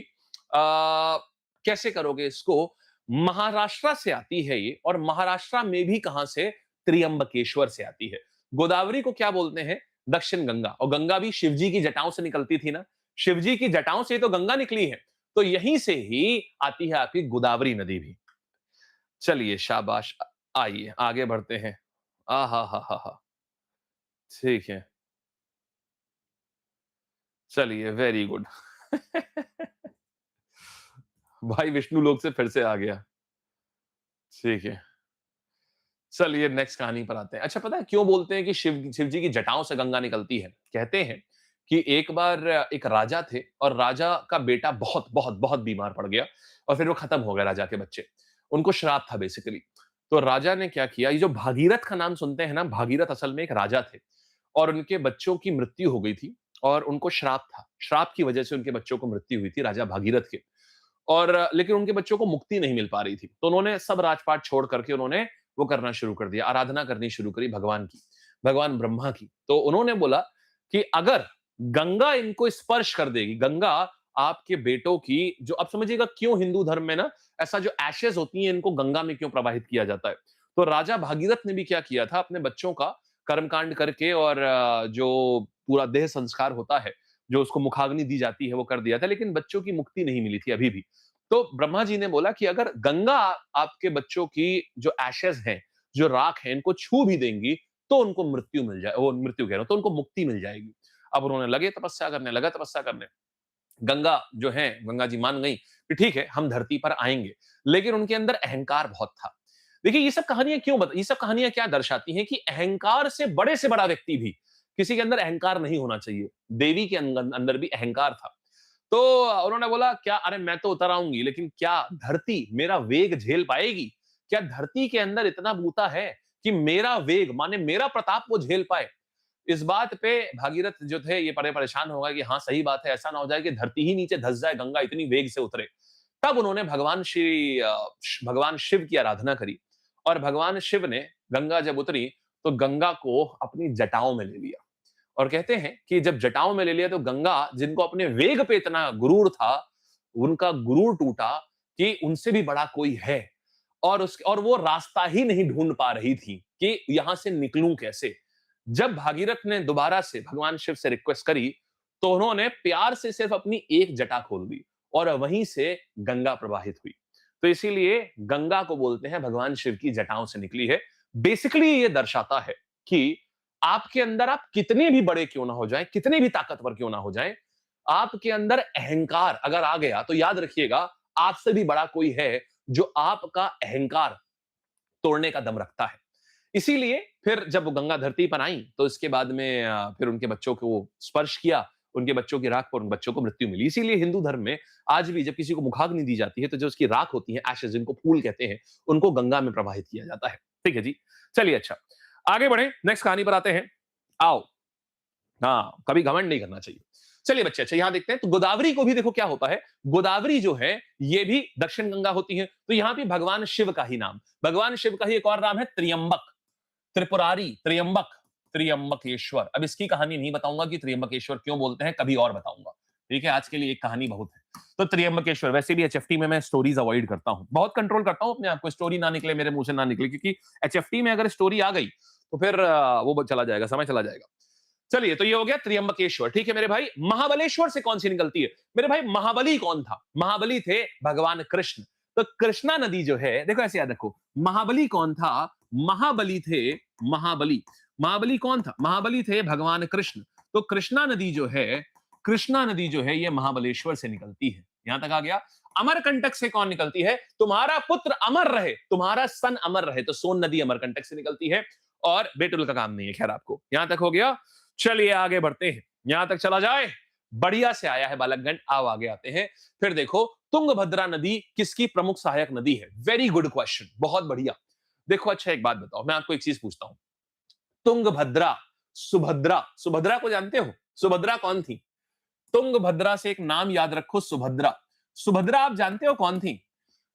कैसे करोगे इसको? महाराष्ट्र से आती है ये, और महाराष्ट्र में भी कहां से? त्रियंबकेश्वर से आती है। गोदावरी को क्या बोलते हैं? दक्षिण गंगा, और गंगा भी शिवजी की जटाओं से निकलती थी ना, शिवजी की जटाओं से तो गंगा निकली है, तो यहीं से ही आती है आपकी गोदावरी नदी भी। चलिए शाबाश, आइए आगे बढ़ते हैं। आ हा हा हा हा, ठीक है, चलिए वेरी गुड। भाई विष्णु लोक से फिर से आ गया। ठीक है, चलिए नेक्स्ट कहानी पर आते हैं। अच्छा पता है क्यों बोलते हैं कि शिव जी की जटाओं से गंगा निकलती है? कहते हैं कि एक बार एक राजा थे, और राजा का बेटा बहुत बहुत बहुत बीमार पड़ गया, और फिर वो खत्म हो गए राजा के बच्चे। उनको श्राप था बेसिकली। तो राजा ने क्या किया, ये जो भागीरथ का नाम सुनते हैं ना, भागीरथ असल में एक राजा थे, और उनके बच्चों की मृत्यु हो गई थी, और उनको श्राप था। श्राप की वजह से उनके बच्चों को मृत्यु हुई थी राजा भागीरथ के। और लेकिन उनके बच्चों को मुक्ति नहीं मिल पा रही थी। तो उन्होंने सब राजपाट छोड़ करके उन्होंने वो करना शुरू कर दिया, आराधना करनी शुरू करी भगवान की, भगवान ब्रह्मा की। तो उन्होंने बोला कि अगर गंगा इनको स्पर्श कर देगी, गंगा आपके बेटों की जो, अब समझिएगा क्यों हिंदू धर्म में ना ऐसा जो एशेज होती हैं इनको गंगा में क्यों प्रवाहित किया जाता है। तो राजा भागीरथ ने भी क्या किया था, अपने बच्चों का कर्मकांड करके, और जो पूरा देह संस्कार होता है, जो उसको मुखाग्नि दी जाती है, वो कर दिया था, लेकिन बच्चों की मुक्ति नहीं मिली थी अभी भी। तो ब्रह्मा जी ने बोला कि अगर गंगा आपके बच्चों की जो एशेज हैं, जो राख है, इनको छू भी देंगी, तो उनको मृत्यु मिल जाए, वो मृत्यु कह रहा हूं, तो उनको मुक्ति मिल जाएगी। अब उन्होंने लगे तपस्या करने, लगा तपस्या करने। गंगा जो है, गंगा जी मान गई कि ठीक है हम धरती पर आएंगे, लेकिन उनके अंदर अहंकार बहुत था। देखिए ये सब कहानियां क्यों ये सब कहानियां क्या दर्शाती हैं कि अहंकार से बड़ा व्यक्ति भी, किसी के अंदर अहंकार नहीं होना चाहिए। देवी के अंदर भी अहंकार था। तो उन्होंने बोला क्या, अरे मैं तो उतर आऊंगी, लेकिन क्या धरती मेरा वेग झेल पाएगी? क्या धरती के अंदर इतना बूता है कि मेरा वेग माने मेरा प्रताप वो झेल पाए? इस बात पे भागीरथ जो थे ये बड़े परेशान हो गए कि हाँ सही बात है, ऐसा ना हो जाए कि धरती ही नीचे धस जाए, गंगा इतनी वेग से उतरे। तब उन्होंने भगवान शिव की आराधना करी, और भगवान शिव ने, गंगा जब उतरी तो गंगा को अपनी जटाओं में ले लिया। और कहते हैं कि जब जटाओं में ले लिया तो गंगा, जिनको अपने वेग पे इतना गुरूर था, उनका गुरूर टूटा कि उनसे भी बड़ा कोई है, और वो रास्ता ही नहीं ढूंढ पा रही थी कि यहां से निकलूं कैसे। जब भागीरथ ने दोबारा से भगवान शिव से रिक्वेस्ट करी, तो उन्होंने प्यार से सिर्फ अपनी एक जटा खोल दी, और वहीं से गंगा प्रवाहित हुई। तो इसीलिए गंगा को बोलते हैं भगवान शिव की जटाओं से निकली है। बेसिकली ये दर्शाता है कि आपके अंदर आप कितने भी बड़े क्यों ना हो जाएं, कितने भी ताकतवर क्यों ना हो जाएं, आपके अंदर अहंकार अगर आ गया तो याद रखिएगा, आपसे भी बड़ा कोई है जो आपका अहंकार तोड़ने का दम रखता है। इसीलिए फिर जब वो गंगा धरती पर आई, तो इसके बाद में फिर उनके बच्चों को स्पर्श किया, उनके बच्चों की राख पर उन बच्चों को मृत्यु मिली। इसीलिए हिंदू धर्म में आज भी जब किसी को मुखाग्नि दी जाती है, तो जो उसकी राख होती है, एशेज जिनको फूल कहते हैं, उनको गंगा में प्रवाहित किया जाता है। ठीक है जी। चलिए अच्छा, आगे बढ़े, नेक्स्ट कहानी पर आते हैं। आओ। हाँ, कभी घमंड नहीं करना चाहिए। चलिए बच्चे, अच्छा यहां देखते हैं, तो गोदावरी को भी देखो क्या होता है। गोदावरी जो है ये भी दक्षिण गंगा होती है, तो यहां भी भगवान शिव का ही नाम, भगवान शिव का ही एक और नाम है त्र्यंबक, त्रिपुरारी, त्र्यंबक, त्र्यंबकेश्वर। अब इसकी कहानी नहीं बताऊंगा कि त्र्यंबकेश्वर क्यों बोलते हैं, कभी और बताऊंगा। ठीक है, आज के लिए एक कहानी बहुत है। तो त्र्यंबकेश्वर, वैसे भी एचएफटी में मैं स्टोरीज अवॉइड करता हूं, बहुत कंट्रोल करता हूं अपने आप को, स्टोरी ना निकले मेरे मुंह से, ना निकले, क्योंकि एचएफटी में अगर स्टोरी आ गई तो फिर वो चला जाएगा, समय चला जाएगा। चलिए, तो ये हो गया त्र्यंबकेश्वर। ठीक है मेरे भाई, महाबलेश्वर से कौन सी निकलती है मेरे भाई? महाबली कौन था? महाबली थे भगवान कृष्ण। तो कृष्णा नदी जो है, देखो ऐसे याद रखो, महाबली कौन था? महाबली थे, महाबली, महाबली कौन था? महाबली थे भगवान कृष्ण। तो कृष्णा नदी जो है, कृष्णा नदी जो है, ये महाबलेश्वर से निकलती है। यहां तक आ गया। अमरकंटक से कौन निकलती है? तुम्हारा पुत्र अमर रहे, तुम्हारा सन अमर रहे, तो सोन नदी अमरकंटक से निकलती है। और बेटुल का काम नहीं है, खैर आपको यहां तक हो गया। चलिए आगे बढ़ते हैं, यहां तक चला जाए, बढ़िया से आया है बालकगण। आओ आगे आते हैं। फिर देखो, तुंगभद्रा नदी किसकी प्रमुख सहायक नदी है? वेरी गुड क्वेश्चन, बहुत बढ़िया। देखो अच्छा एक बात बताओ, मैं आपको एक चीज पूछता हूं। तुंगभद्रा, सुभद्रा, सुभद्रा को जानते हो? सुभद्रा कौन थी? तुंगभद्रा से एक नाम याद रखो, सुभद्रा। सुभद्रा आप जानते हो कौन थी?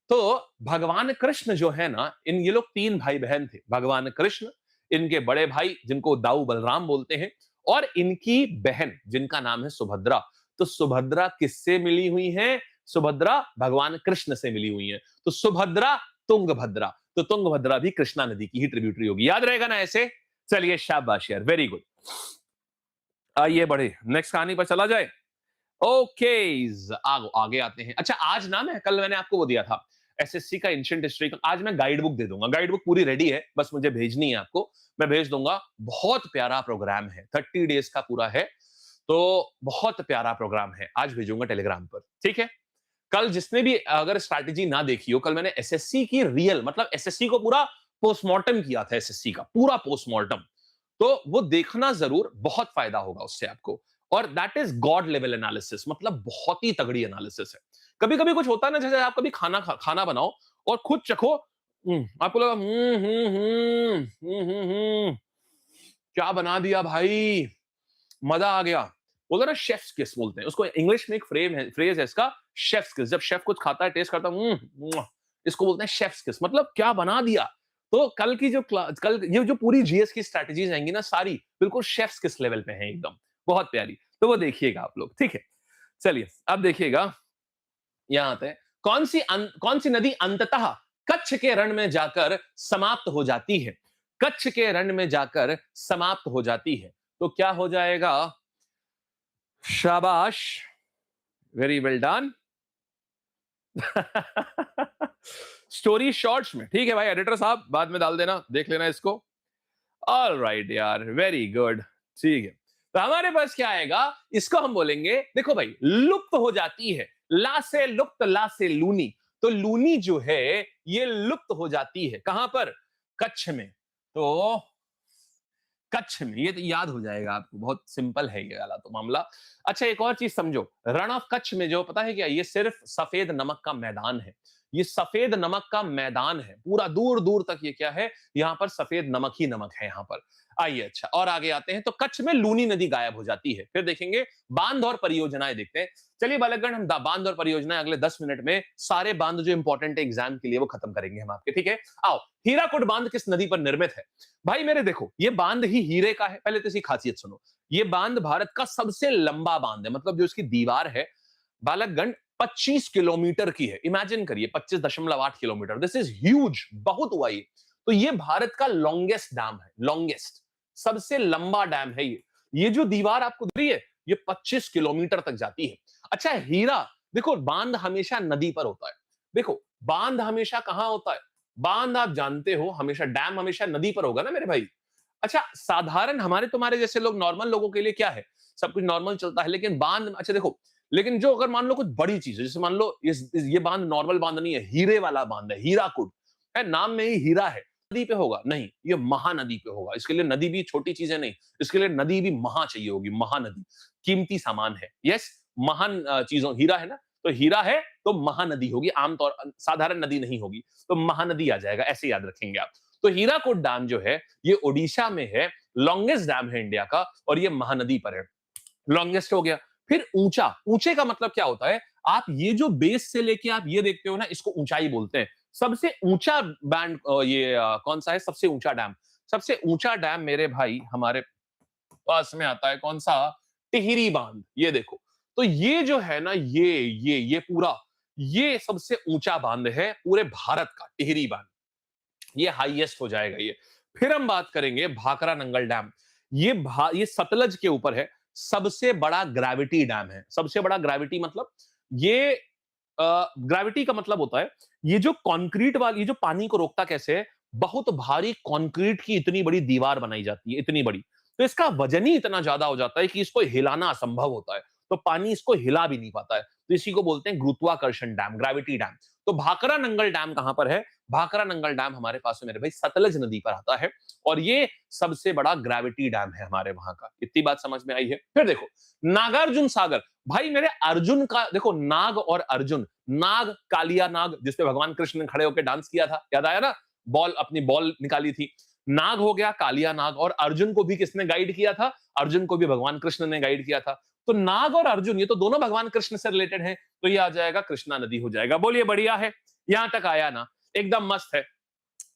तो भगवान कृष्ण जो है ना, इन ये लोग तीन भाई बहन थे, भगवान कृष्ण, इनके बड़े भाई जिनको दाऊ बलराम बोलते हैं, और इनकी बहन जिनका नाम है सुभद्रा। तो सुभद्रा किससे मिली हुई है? सुभद्रा भगवान कृष्ण से मिली हुई है। तो सुभद्रा, तुंगभद्रा, तो तुंगभद्रा भी कृष्णा नदी की ही ट्रिब्यूटरी होगी, याद रहेगा ना ऐसे। चलिए शाबाश यार, वेरी गुड। आइए बढ़े, नेक्स्ट कहानी पर चला जाए। ओके, आगे आते हैं। अच्छा आज ना, मैं कल मैंने आपको वो दिया था एसएससी का एंशिएंट हिस्ट्री का, आज मैं गाइड बुक दे दूंगा। गाइड बुक पूरी रेडी है, बस मुझे भेजनी है आपको, मैं भेज दूंगा। बहुत प्यारा प्रोग्राम है, 30 डेज का पूरा है, तो बहुत प्यारा प्रोग्राम है, आज भेजूंगा टेलीग्राम पर। ठीक है, कल जिसने भी अगर स्ट्रैटेजी ना देखी हो, कल मैंने एसएससी की रियल, मतलब एसएससी को पूरा पोस्टमार्टम किया था, एसएससी का पूरा पोस्टमार्टम, तो वो देखना जरूर, बहुत फायदा होगा उससे आपको। और that is God level analysis, मतलब बहुत ही तगड़ी एनालिसिस है। कभी कभी कुछ होता है ना, जैसे आप कभी खाना बनाओ और खुद चखो, आपको लगा क्या बना दिया भाई, मजा आ गया। बोलते ना शेफ्स किस बोलते हैं उसको, इंग्लिश में एक फ्रेज है इसका, शेफ्स किस। जब शेफ कुछ खाता है, टेस्ट करता है, इसको बोलते हैं शेफ्स किस, मतलब क्या बना दिया। तो कल की जो कल ये जो पूरी जीएस की स्ट्रेटजीज आएंगी ना, सारी बिल्कुल शेफ्स किस लेवल पे हैं, एकदम बहुत प्यारी। तो वो देखिएगा आप लोग, ठीक है। चलिए अब देखिएगा, यहां आते हैं। कौन सी नदी अंततः कच्छ के रण में जाकर समाप्त हो जाती है? कच्छ के रण में जाकर समाप्त हो जाती है, तो क्या हो जाएगा? शाबाश, very well done. Story shorts में, ठीक है भाई, एडिटर साहब बाद में डाल देना, देख लेना इसको। ऑल राइट यार, वेरी गुड, ठीक है। तो हमारे पास क्या आएगा, इसको हम बोलेंगे, देखो भाई, लुप्त हो जाती है, ला से लुप्त, ला से लूनी। तो लूनी जो है ये लुप्त हो जाती है, कहां पर? कच्छ में। तो कच्छ में, ये तो याद हो जाएगा आपको, बहुत सिंपल है ये वाला तो मामला। अच्छा एक और चीज समझो, रण ऑफ कच्छ में जो पता है क्या, ये सिर्फ सफेद नमक का मैदान है। ये सफेद नमक का मैदान है, पूरा दूर दूर तक ये क्या है, यहाँ पर सफेद नमक ही नमक है यहाँ पर। आइए अच्छा और आगे आते हैं। तो कच्छ में लूनी नदी गायब हो जाती है। फिर देखेंगे बांध और परियोजनाएं देखते हैं। चलिए बालकगण, हम बांध और परियोजनाएं अगले 10 मिनट में, सारे बांध जो इंपॉर्टेंट है एग्जाम के लिए, वो खत्म करेंगे हम आपके, ठीक है। आओ, हीराकुड बांध किस नदी पर निर्मित है? भाई मेरे देखो, ये बांध ही हीरे का है। पहले तो इसकी खासियत सुनो, ये बांध भारत का सबसे लंबा बांध है, मतलब जो इसकी दीवार है बालकगण 25 किलोमीटर की है। इमेजिन करिए 25.8 किलोमीटर, दिस इज ह्यूज, बहुत हुआ ये। तो ये भारत का लॉन्गेस्ट डैम है, लॉन्गेस्ट, सबसे लंबा डैम है ये। ये जो दीवार आपको दिख रही है, ये 25 किलोमीटर तक जाती है। अच्छा हीरा, देखो बांध हमेशा नदी पर होता है। देखो बांध हमेशा कहां होता है? बांध आप जानते हो, हमेशा डैम हमेशा नदी पर होगा ना मेरे भाई। अच्छा साधारण हमारे तुम्हारे जैसे लोग, नॉर्मल लोगों के लिए क्या है, सब कुछ नॉर्मल चलता है, लेकिन बांध, अच्छा देखो, लेकिन जो अगर मान लो कुछ बड़ी चीज है, जैसे मान लो ये बांध नॉर्मल बांध नहीं है, हीरे वाला बांध है, हीराकुड है, नाम में ही हीरा है, नदी पे होगा नहीं, ये महानदी पे होगा। इसके लिए नदी भी छोटी चीजें नहीं, इसके लिए नदी भी महा चाहिए होगी, महानदी, कीमती सामान है, यस, महान चीजों, हीरा है ना, तो हीरा है तो महानदी होगी, आमतौर साधारण नदी नहीं होगी, तो महानदी आ जाएगा, ऐसे याद रखेंगे आप। तो हीराकुड डैम जो है ये ओडिशा में है, लॉन्गेस्ट डैम है इंडिया का, और ये महानदी पर है, लॉन्गेस्ट हो गया। फिर ऊंचा, ऊंचे का मतलब क्या होता है, आप ये जो बेस से लेके आप ये देखते हो ना, इसको ऊंचाई बोलते हैं। सबसे ऊंचा बैंड कौन सा है, सबसे ऊंचा डैम? सबसे ऊंचा डैम मेरे भाई हमारे पास में आता है, कौन सा? टिहरी बांध। ये देखो, तो ये जो है ना, ये पूरा, ये सबसे ऊंचा बांध है पूरे भारत का, टिहरी बांध, ये हाईएस्ट हो जाएगा ये। फिर हम बात करेंगे भाखरा नंगल डैम। ये सतलज के ऊपर है, सबसे बड़ा ग्रेविटी डैम है। सबसे बड़ा ग्रेविटी मतलब, ये ग्रेविटी का मतलब होता है ये जो कंक्रीट वाली, ये जो पानी को रोकता कैसे है, बहुत भारी कंक्रीट की इतनी बड़ी दीवार बनाई जाती है, इतनी बड़ी, तो इसका वजन ही इतना ज्यादा हो जाता है कि इसको हिलाना असंभव होता है, तो पानी इसको हिला भी नहीं पाता है, तो इसी को बोलते हैं गुरुत्वाकर्षण डैम, ग्रेविटी डैम। तो भाखरा नंगल डैम कहां पर है? भाखरा नंगल डैम हमारे पास में मेरे भाई सतलज नदी पर आता है, और ये सबसे बड़ा ग्रेविटी डैम है हमारे वहां का। इतनी बात समझ में आई है? फिर देखो नागार्जुन सागर। भाई मेरे अर्जुन का देखो, नाग और अर्जुन, नाग कालिया नाग, जिसपे भगवान कृष्ण ने खड़े होकर डांस किया था, याद आया ना, बॉल, अपनी बॉल निकाली थी, नाग हो गया कालिया नाग। और अर्जुन को भी किसने गाइड किया था? अर्जुन को भी भगवान कृष्ण ने गाइड किया था। तो नाग और अर्जुन ये तो दोनों भगवान कृष्ण से रिलेटेड हैं, तो ये आ जाएगा कृष्णा नदी हो जाएगा। बोलिए बढ़िया है, यहां तक आया ना, एकदम मस्त है।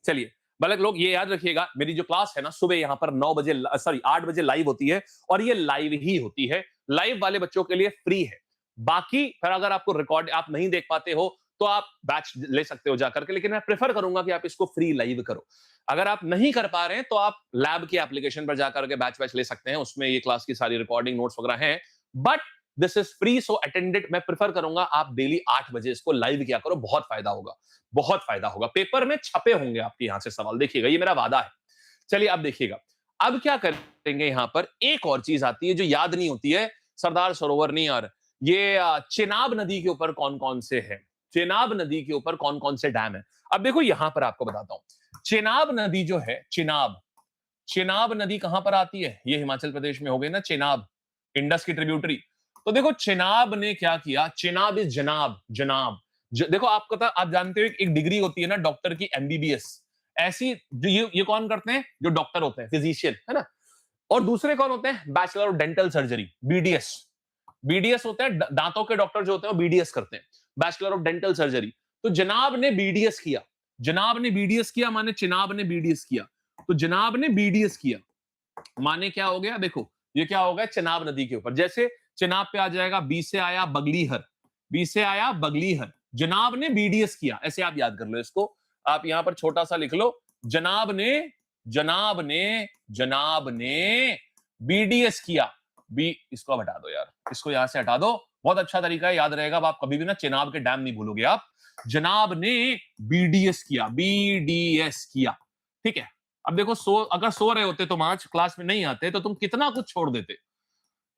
चलिए बालक लोग ये याद रखिएगा, मेरी जो क्लास है ना सुबह यहाँ पर 9 बजे, सॉरी 8 बजे लाइव होती है, और ये लाइव ही होती है, लाइव वाले बच्चों के लिए फ्री है। बाकी फिर अगर आपको रिकॉर्ड आप नहीं देख पाते हो तो आप बैच ले सकते हो जाकर के, लेकिन मैं प्रेफर करूंगा कि आप इसको फ्री लाइव करो। अगर आप नहीं कर पा रहे हैं तो आप लैब की एप्लीकेशन पर जाकर के बैच बैच ले सकते हैं, उसमें ये क्लास की सारी रिकॉर्डिंग नोट्स वगैरह हैं, but this is free, so attended. मैं प्रेफर करूंगा आप डेली 8 बजे इसको लाइव किया करो, बहुत फायदा होगा, बहुत फायदा होगा। पेपर में छपे होंगे आपके यहां से सवाल, देखिएगा, ये मेरा वादा है। चलिए अब देखिएगा, अब क्या करेंगे, यहां पर एक और चीज आती है जो याद नहीं होती है, सरदार सरोवर नहीं, और ये चेनाब नदी के ऊपर कौन कौन से है, चेनाब नदी के ऊपर कौन कौन से डैम है। अब देखो यहां पर आपको बताता हूं, चेनाब नदी जो है, चेनाब, चेनाब नदी कहां पर आती है? ये हिमाचल प्रदेश में हो गई ना चेनाब, इंडस की ट्रिब्यूटरी। तो देखो चेनाब ने क्या किया, चेनाब इज जनाब, जनाब, देखो आपको तो, आप जानते हो एक डिग्री होती है ना डॉक्टर की, एमबीबीएस, ऐसी जो ये कौन करते हैं? जो डॉक्टर होते हैं, फिजिशियन, है ना। और दूसरे कौन होते हैं? Bachelor of dental surgery, BDS, BDS होते हैं दांतों के डॉक्टर जो होते हैं वो बीडीएस करते हैं, बैचलर ऑफ डेंटल सर्जरी। तो जनाब ने बीडीएस किया, जनाब ने बीडीएस किया माने चिनाब ने बीडीएस किया, तो जनाब ने बीडीएस किया माने क्या हो गया? देखो ये क्या हो गया, चिनाब नदी के ऊपर। जैसे चिनाब पे आ जाएगा, बी से आया बगलीहर, बी से आया बगलीहर, जनाब ने बीडीएस किया, ऐसे आप याद कर लो इसको। आप यहां पर छोटा सा लिख लो, जनाब ने, जनाब ने, जनाब ने बीडीएस किया, बी, इसको हटा दो यार, इसको यहां से हटा दो, बहुत अच्छा तरीका है, याद रहेगा। अब आप कभी भी ना चिनाब के डैम नहीं भूलोगे आप। जनाब ने बीडीएस किया, बीडीएस किया, ठीक है। अब देखो अगर सो रहे होते तुम, आज क्लास में नहीं आते, तो तुम कितना कुछ छोड़ देते।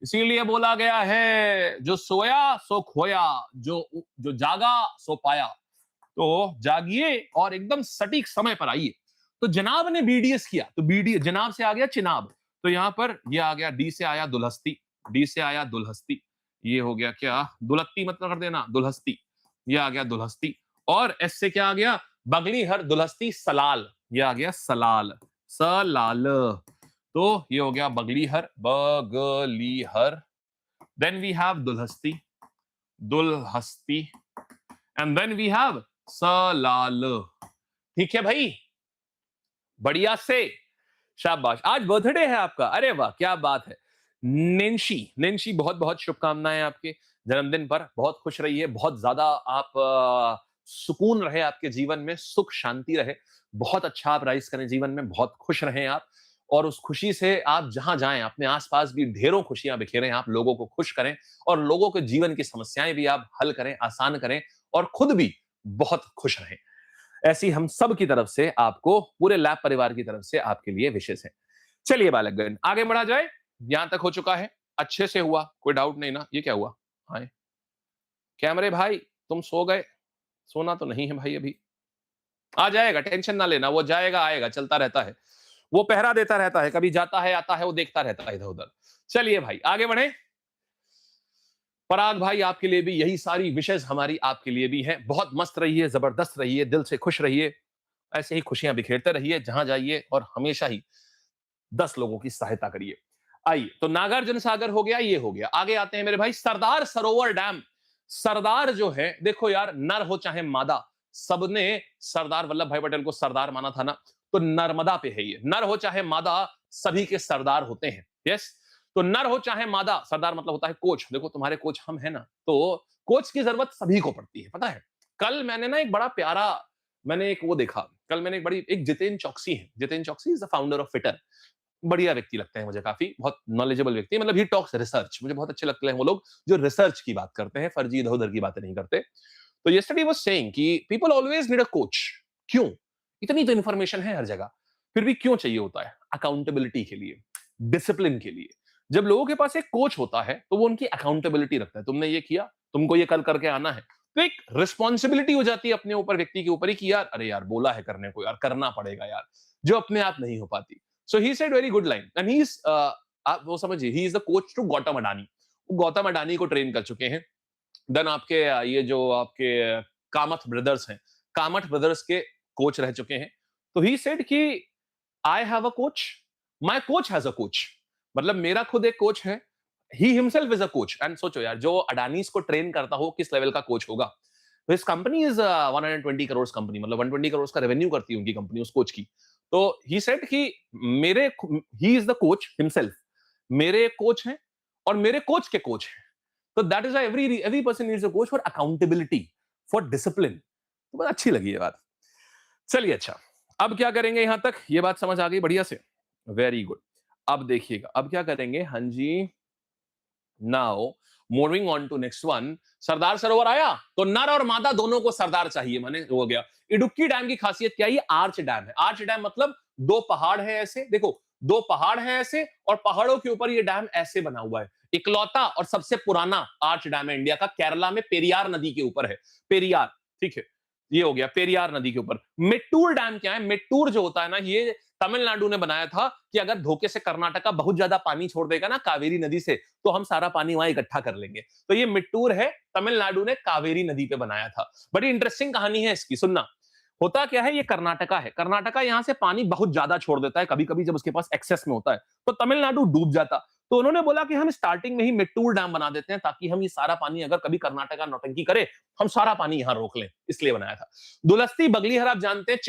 इसीलिए बोला गया है, जो सोया सो खोया, जो जो जागा सो पाया। तो जागिए और एकदम सटीक समय पर आइए। तो जनाब ने बीडीएस किया, तो बीडी जनाब से आ गया चिनाब, तो यहां पर ये आ गया, डी से आया दुल्हस्ती, डी से आया दुल्हस्ती, ये हो गया क्या, दुलत्ती मतलब कर देना, दुल्हस्ती, ये आ गया दुल्हस्ती। और एस से क्या आ गया, बगलीहर, दुल्हस्ती, सलाल, ये आ गया सलाल, सलाल। तो ये हो गया Baglihar, Baglihar. Then we have Dulhasti, Dulhasti, and then we have Salal. ठीक है भाई, बढ़िया से, शाबाश। आज बर्थडे है आपका, अरे वाह क्या बात है। नेंशी, नेंशी बहुत बहुत शुभकामनाएं आपके जन्मदिन पर, बहुत खुश रहिए, बहुत ज्यादा आप सुकून रहे आपके जीवन में, सुख शांति रहे, बहुत अच्छा आप राइज करें जीवन में, बहुत खुश रहें आप, और उस खुशी से आप जहां जाएं अपने आसपास भी ढेरों खुशियां बिखेरें, आप लोगों को खुश करें, और लोगों के जीवन की समस्याएं भी आप हल करें, आसान करें, और खुद भी बहुत खुश रहें। ऐसी हम सब की तरफ से आपको, पूरे लैब परिवार की तरफ से आपके लिए विशेष है। चलिए बालकगण आगे बढ़ा जाए, यहां तक हो चुका है, अच्छे से हुआ, कोई डाउट नहीं ना। ये क्या हुआ, हाय कैमरे भाई, तुम सो गए? सोना तो नहीं है भाई, अभी आ जाएगा, टेंशन ना लेना, वो जाएगा आएगा, चलता रहता है, वो पहरा देता रहता है, कभी जाता है आता है, वो देखता रहता है इधर उधर। चलिए भाई आगे बढ़े। पराग भाई आपके लिए भी यही सारी विशेष हमारी आपके लिए भी है, बहुत मस्त रहिए, जबरदस्त रहिए, दिल से खुश रहिए, ऐसे ही खुशियां बिखेरते रहिए जहां जाइए और हमेशा ही 10 लोगों की सहायता करिए। आइए, तो नागार्जुन सागर हो गया, ये हो गया। आगे आते हैं मेरे भाई, सरदार सरोवर डैम। सरदार जो है, देखो यार, नर हो चाहे मादा, सबने सरदार वल्लभ भाई पटेल को सरदार माना था ना, तो नर्मदा पे है ये। नर हो चाहे मादा, सभी के सरदार होते हैं। यस, तो नर हो चाहे मादा, सरदार मतलब होता है कोच। देखो तुम्हारे कोच हम है ना, तो कोच की जरूरत सभी को पड़ती है, पता है। कल मैंने ना एक बड़ा प्यारा, मैंने एक वो देखा, कल मैंने एक बड़ी, एक जितेन चौकसी है, जितेन चौकसी is the founder of fitter. बढ़िया व्यक्ति लगते हैं मुझे, काफी बहुत नॉलेजेबल व्यक्ति, मतलब ही टॉक्स रिसर्च, मुझे बहुत अच्छे लगते हैं वो लोग जो रिसर्च की बात करते हैं, फर्जी इधर उधर की बातें नहीं करते। तो यस्टरडे वाज सेइंग कि people always need a coach. क्यों? इतनी तो इन्फॉर्मेशन है हर जगह, फिर भी क्यों चाहिए होता है? अकाउंटेबिलिटी के लिए, डिसिप्लिन के लिए। जब लोगों के पास एक कोच होता है तो वो उनकी अकाउंटेबिलिटी रखता है, तुमने ये किया, तुमको ये कल करके आना है, तो एक रिस्पॉन्सिबिलिटी हो जाती है अपने ऊपर, व्यक्ति के ऊपर ही, कि यार अरे यार बोला है करने को, यार करना पड़ेगा यार, जो अपने आप नहीं हो पाती। So he said very good line, and he is, आप वो समझिए, he is the coach to Gautam Adani. वो गौतम अडानी को ट्रेन कर चुके हैं। देन आपके ये जो आपके कामथ ब्रदर्स हैं, कामथ ब्रदर्स के कोच रह चुके हैं। तो ही सेड कि I have a coach, my coach has a coach, मतलब मेरा खुद एक कोच है, he himself is a coach. And सोचो यार, जो अडानीज को ट्रेन करता हो किस लेवल का कोच होगा। तो इस कंपनी इज 120 करोड़ कंपनी, मतलब 120 करोड़ का रेवेन्यू करती है उनकी कंपनी, उस कोच की। तो ही सेड कि मेरे, ही इज द कोच हिमसेल्फ, मेरे कोच हैं और मेरे कोच के कोच हैं। तो that is every person needs a coach for accountability, for discipline. तो बहुत अच्छी लगी ये बात। चलिए, अच्छा, अब क्या करेंगे? यहां तक ये बात समझ आ गई बढ़िया से, वेरी गुड। अब देखिएगा, अब क्या करेंगे? हाँ जी, now moving on to next one. Sardar Sarovar आया तो नर और मादा दोनों को सरदार चाहिए, माने हो गया। इडुक्की डैम की खासियत क्या है? ये आर्च डैम है। आर्च डैम मतलब दो पहाड़ है ऐसे, देखो दो पहाड़ है ऐसे, और पहाड़ों के ऊपर ये डैम ऐसे बना हुआ है। इकलौता और सबसे पुराना आर्च डैम है इंडिया का, केरला में पेरियार नदी के ऊपर है। पेरियार, ठीक है, ये हो गया पेरियार नदी के ऊपर। मेट्टूर डैम क्या है? मेट्टूर जो होता है ना, ये तमिलनाडु ने बनाया था कि अगर धोखे से कर्नाटका बहुत ज्यादा पानी छोड़ देगा ना कावेरी नदी से, तो हम सारा पानी वहां इकट्ठा कर लेंगे। तो ये मिट्टूर है, तमिलनाडु ने कावेरी नदी पे बनाया था। बड़ी इंटरेस्टिंग कहानी है इसकी, सुनना। होता क्या है, ये कर्नाटका है, कर्नाटका यहां से पानी बहुत ज्यादा छोड़ देता है कभी कभी, जब उसके पास एक्सेस में होता है, तो तमिलनाडु डूब जाता। तो उन्होंने बोला कि हम स्टार्टिंग में ही मिट्टूर डैम बना देते हैं, ताकि हम ये सारा पानी, अगर कभी कर्नाटका नौटंकी करे, हम सारा पानी यहां रोक लें, इसलिए बनाया था। दुलस्ती बगलीहर आप जानते हैं,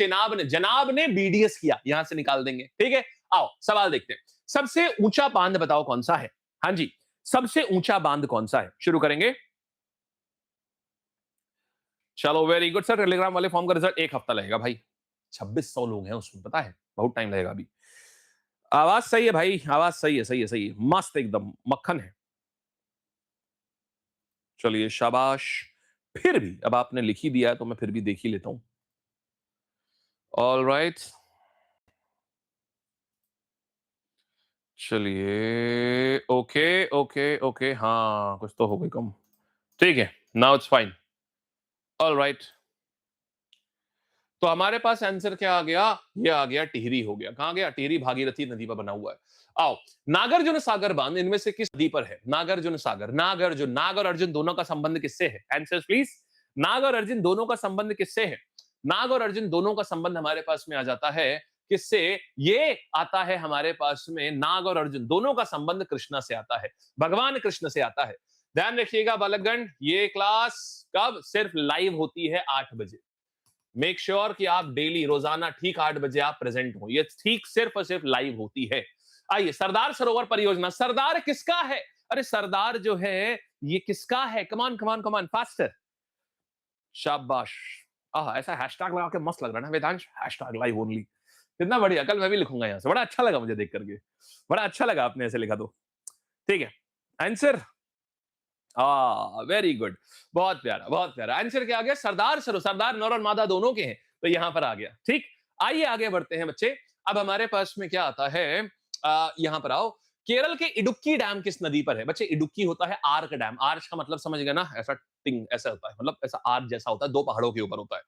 जनाब ने बीडीएस किया, यहां से निकाल देंगे, ठीक है। आओ सवाल देखते हैं। सबसे ऊंचा बांध बताओ कौन सा है? हाँ जी, सबसे ऊंचा बांध कौन सा है? शुरू करेंगे। चलो वेरी गुड सर, टेलीग्राम वाले फॉर्म का रिजल्ट 1 हफ्ता लगेगा भाई, 2600 लोग हैं उसमें, पता है, बहुत टाइम लगेगा अभी। आवाज सही है भाई, आवाज सही है, सही है, सही है, मस्त एकदम मक्खन है। चलिए शाबाश। फिर भी अब आपने लिख ही दिया है तो मैं फिर भी देख ही लेता हूं। ऑल राइट, चलिए, ओके ओके ओके, हाँ कुछ तो हो गई कम, ठीक है, now it's fine. All right, तो हमारे पास आंसर क्या आ गया? ये आ गया टिहरी, हो गया। कहां गया? टिहरी भागीरथी नदी पर बना हुआ है। आओ, नागार्जुन सागर बांध इनमें से किस नदी पर है? नागार्जुन सागर, नागार्जुन, नाग और अर्जुन दोनों का संबंध किससे है? Answer please. नाग और अर्जुन दोनों का संबंध किससे है? नाग और अर्जुन दोनों का संबंध हमारे पास में आ जाता है किससे? ये आता है हमारे पास में, नाग और अर्जुन दोनों का संबंध कृष्णा से आता है, भगवान कृष्ण से आता है। ध्यान रखिएगा बालकगण, ये क्लास कब? सिर्फ लाइव होती है 8 बजे। मेक श्योर कि आप डेली, रोजाना ठीक 8 बजे आप प्रेजेंट हो, ये ठीक सिर्फ और सिर्फ लाइव होती है। आइए, सरदार सरोवर परियोजना, सरदार किसका है? अरे सरदार जो है ये किसका है? कमान कमान कमान, फास्टर, शाबाश। ऐसा हैशटैग लगा के मस्त लग रहा है ना वेदांश, हैशटैग लाइव ओनली, कितना बढ़िया। कल मैं भी लिखूंगा यहां से, बड़ा अच्छा लगा मुझे देख करके, बड़ा अच्छा लगा आपने ऐसे लिखा तो। ठीक है, आंसर, वेरी गुड, बहुत प्यारा, बहुत प्यारा। आंसर क्या आ गया? सरदार सरो, सरदार नर और मादा दोनों के हैं, तो यहां पर आ गया। ठीक, आइए आगे बढ़ते हैं बच्चे। अब हमारे पास में क्या आता है, यहां पर आओ। केरल के इडुक्की डैम किस नदी पर है? बच्चे इडुक्की होता है आर्क डैम, आर्च का मतलब समझ गए ना, ऐसा टिंग ऐसा होता है, मतलब ऐसा आर्क जैसा होता है, दो पहाड़ों के ऊपर होता है।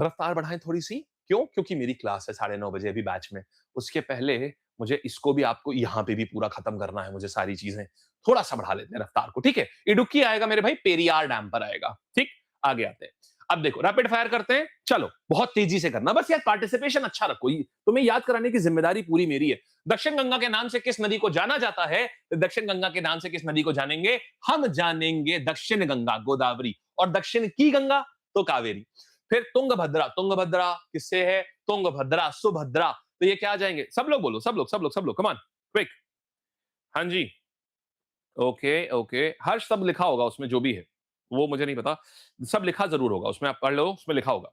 रफ्तार बढ़ाएं थोड़ी सी। क्यों? क्योंकि मेरी क्लास है 9:30 बजे अभी बैच में, उसके पहले मुझे इसको भी, आपको यहाँ पे भी पूरा खत्म करना है मुझे सारी चीजें। थोड़ा सा बढ़ा लेते हैं रफ्तार को, ठीक है। इडुक्की आएगा मेरे भाई, पेरियार डैम पर आएगा। ठीक, आगे आते हैं। अब देखो रैपिड फायर करते हैं, चलो बहुत तेजी से करना, बस यार पार्टिसिपेशन अच्छा रखो, तुम्हें याद कराने की जिम्मेदारी पूरी मेरी है। दक्षिण गंगा के नाम से किस नदी को जाना जाता है? तो दक्षिण गंगा के नाम से किस नदी को जानेंगे? हम जानेंगे दक्षिण गंगा, गोदावरी, और दक्षिण की गंगा तो कावेरी। फिर तुंगभद्रा, तुंगभद्रा किससे है? तुंगभद्रा, सुभद्रा, तो ये क्या आ जाएंगे? सब लोग बोलो, सब लोग, सब लोग, सब लोग, कमान क्विक। हाँ जी, ओके ओके, हर्ष सब लिखा होगा उसमें जो भी है, वो मुझे नहीं पता, सब लिखा जरूर होगा उसमें, आप पढ़ लो, उसमें लिखा होगा।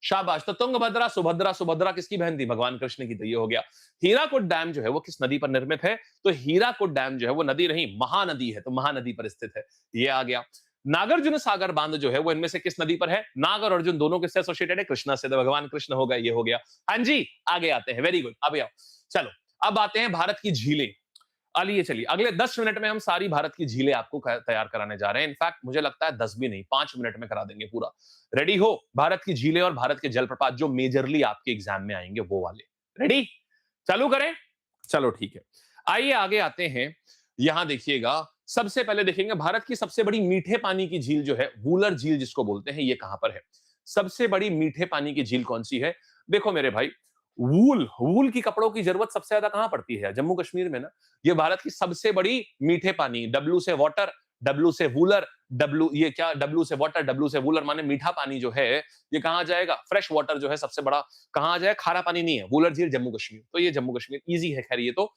शाबाश। तो तुंगभद्रा, सुभद्रा, सुभद्रा किसकी बहन थी? भगवान कृष्ण की, तो ये हो गया। हीराकुड डैम जो है वो किस नदी पर निर्मित है? तो हीराकुड डैम जो है वो नदी नहीं, महानदी है, तो महानदी पर स्थित है, ये आ गया। नागार्जुन सागर बांध जो है वो इनमें से किस नदी पर है? नाग और अर्जुन दोनों किससे एसोसिएटेड है? कृष्णा से, तो भगवान कृष्ण हो गए, ये हो गया। हाँ जी, आगे आते हैं, वेरी गुड, अब आओ, चलो अब आते हैं भारत की झीलें। आइए चलिए, अगले 10 मिनट में हम सारी भारत की झीलें आपको तैयार कराने जा रहे हैं। इनफैक्ट मुझे लगता है 10 भी नहीं, 5 मिनट में करा देंगे पूरा। रेडी हो? भारत की झीलें और भारत के जलप्रपात जो मेजरली आपके एग्जाम में आएंगे वो वाले। रेडी? चालू करें? चलो ठीक है। आइए आगे आते हैं। यहां देखिएगा, सबसे पहले देखेंगे भारत की सबसे बड़ी मीठे पानी की झील जो है, वूलर झील जिसको बोलते हैं, ये कहां पर है? सबसे बड़ी मीठे पानी की झील कौन सी है? देखो मेरे भाई, वूल वूल की कपड़ों की जरूरत सबसे ज्यादा कहां पड़ती है? जम्मू कश्मीर में ना। ये भारत की सबसे बड़ी मीठे पानी, डब्ल्यू से वाटर, डब्ल्यू से वूलर, डब्ल्यू ये क्या, डब्ल्यू से वाटर, डब्ल्यू से वूलर माने मीठा पानी जो है, ये कहां जाएगा? फ्रेश वाटर जो है सबसे बड़ा कहां आ जाए? खारा पानी नहीं है, वूलर झील जम्मू कश्मीर, तो ये जम्मू कश्मीर इजी है। खैर ये तो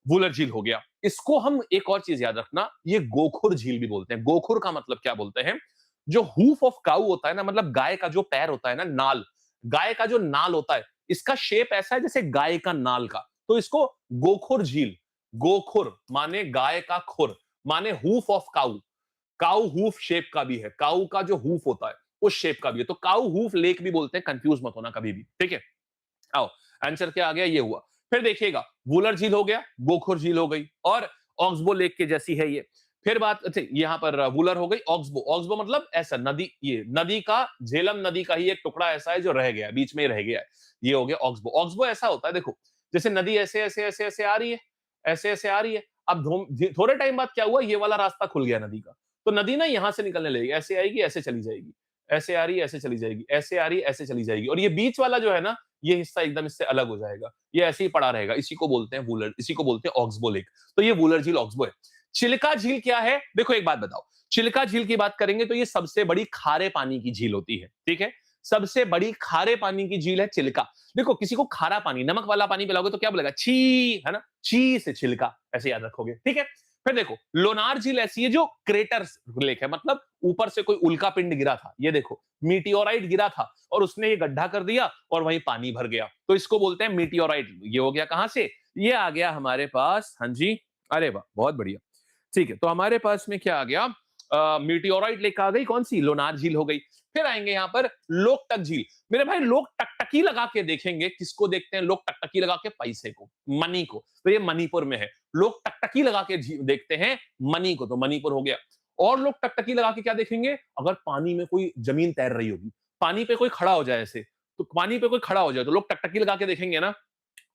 वूलर झील हो गया। इसको हम एक और चीज याद रखना, ये गोखुर झील भी बोलते हैं। गोखुर का मतलब क्या बोलते हैं? जो हूफ ऑफ काउ होता है ना, मतलब गाय का जो पैर होता है ना, नाल, गाय का जो नाल होता है, इसका शेप ऐसा है जैसे गाय का नाल का, तो इसको गोखुर झील, गोखुर माने गाय का खुर, माने hoof of cow, cow hoof shape का भी है, काउ का जो हूफ होता है उस शेप का भी है, तो काउ हूफ लेक भी बोलते हैं, कंफ्यूज मत होना कभी भी, ठीक है। आओ, आंसर क्या आ गया? ये हुआ। फिर देखिएगा, वुलर झील हो गया, गोखुर झील हो गई, और ऑक्सबो लेक के जैसी है ये। फिर बात, अच्छा यहां पर वुलर हो गई, ऑक्सबो, ऑक्सबो मतलब ऐसा नदी, ये नदी का, झेलम नदी का ही एक टुकड़ा ऐसा है जो रह गया, बीच में ही रह गया है, ये हो गया ऑक्सबो। ऑक्सबो ऐसा होता है, देखो जैसे नदी ऐसे ऐसे ऐसे ऐसे आ रही है, ऐसे ऐसे आ रही है, अब थोड़े टाइम बाद क्या हुआ, ये वाला रास्ता खुल गया नदी का, तो नदी ना यहां से निकलने लगेगी, ऐसे आएगी ऐसे चली जाएगी, ऐसे आ रही है ऐसे चली जाएगी, ऐसे आ रही है ऐसे चली जाएगी, और ये बीच वाला जो है ना, ये हिस्सा एकदम इससे अलग हो जाएगा, ये ऐसे ही पड़ा रहेगा, इसी को बोलते हैं वूलर, इसी को बोलते हैं ऑक्सबो लेक, तो ये वूलर झील, ऑक्सबो है। चिल्का झील क्या है? देखो एक बात बताओ, चिल्का झील की बात करेंगे तो ये सबसे बड़ी खारे पानी की झील होती है, ठीक है, सबसे बड़ी खारे पानी की झील है चिल्का। देखो किसी को खारा पानी, नमक वाला पानी पिलाओगे तो क्या बोलेगा? छी, है ना, छी से छिलका, ऐसे याद रखोगे, ठीक है। फिर देखो लोनार झील ऐसी है जो क्रेटर लेक है, मतलब ऊपर से कोई उल्का पिंड गिरा था, ये देखो मीटियोराइट गिरा था और उसने ये गड्ढा कर दिया और वहीं पानी भर गया, तो इसको बोलते हैं मीटियोराइट। ये हो गया कहां से? ये आ गया हमारे पास, हाँ जी, अरे वाह बहुत बढ़िया, ठीक है। तो हमारे पास में क्या आ गया? मीटियोराइट लेक आ गई, कौन सी? लोनार झील हो गई। फिर आएंगे यहाँ पर लोकटक झील। मेरे भाई लोग टकटकी लगा के देखेंगे, किसको देखते हैं लोग टकटकी लगा के? पैसे को, मनी को, तो ये मणिपुर में है। लोग टकटकी लगा के देखते हैं मनी को, तो मणिपुर हो गया। और लोग टकटकी लगा के क्या देखेंगे? अगर पानी में कोई जमीन तैर रही होगी, पानी पे कोई खड़ा हो जाए ऐसे, तो पानी पे कोई खड़ा हो जाए तो लोग टकटकी लगा के देखेंगे ना।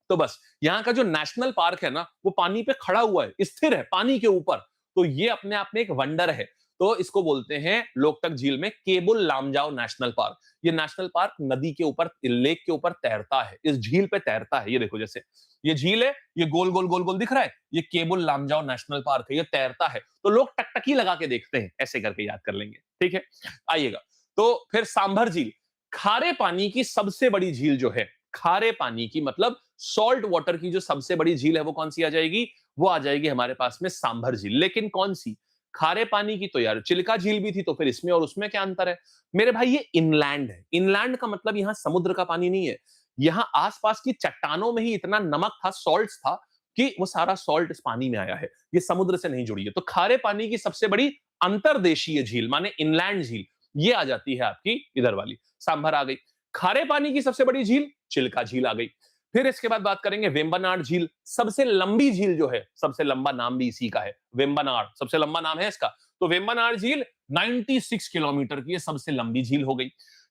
तो बस यहाँ का जो नेशनल पार्क है ना, वो पानी पे खड़ा हुआ है, स्थिर है पानी के ऊपर, तो ये अपने आप में एक वंडर है। तो इसको बोलते हैं लोकटक झील में केबुल लामजाओ नेशनल पार्क। ये नेशनल पार्क नदी के ऊपर, लेक के ऊपर तैरता है, इस झील पे तैरता है। ये देखो जैसे ये झील है, ये गोल गोल गोल गोल दिख रहा है, ये केबुल लामजाओ नेशनल पार्क है, ये तैरता है, तो लोग टकटकी लगा के देखते हैं, ऐसे करके याद कर लेंगे, ठीक है। आइएगा, तो फिर सांभर झील, खारे पानी की सबसे बड़ी झील जो है, खारे पानी की मतलब सॉल्ट वाटर की जो सबसे बड़ी झील है वो कौन सी आ जाएगी? वो आ जाएगी हमारे पास में सांभर झील। लेकिन कौन सी? खारे पानी की तो यार चिल्का झील भी थी, तो फिर इसमें और उसमें क्या अंतर है? मेरे भाई ये इनलैंड है, इनलैंड का मतलब यहां समुद्र का पानी नहीं है, यहां आसपास की चट्टानों में ही इतना नमक था, सॉल्ट्स था, कि वो सारा सॉल्ट इस पानी में आया है, ये समुद्र से नहीं जुड़ी है। तो खारे पानी की सबसे बड़ी अंतरदेशीय झील माने इनलैंड झील, ये आ जाती है आपकी इधर वाली, सांभर आ गई। खारे पानी की सबसे बड़ी झील चिल्का झील आ गई। फिर इसके बाद बात करेंगे वेम्बनाड झील, सबसे लंबी झील जो है, सबसे लंबा नाम भी इसी का है, वेम्बनाड सबसे लंबा नाम है इसका। तो वेम्बनाड झील 96 किलोमीटर की सबसे लंबी झील हो गई।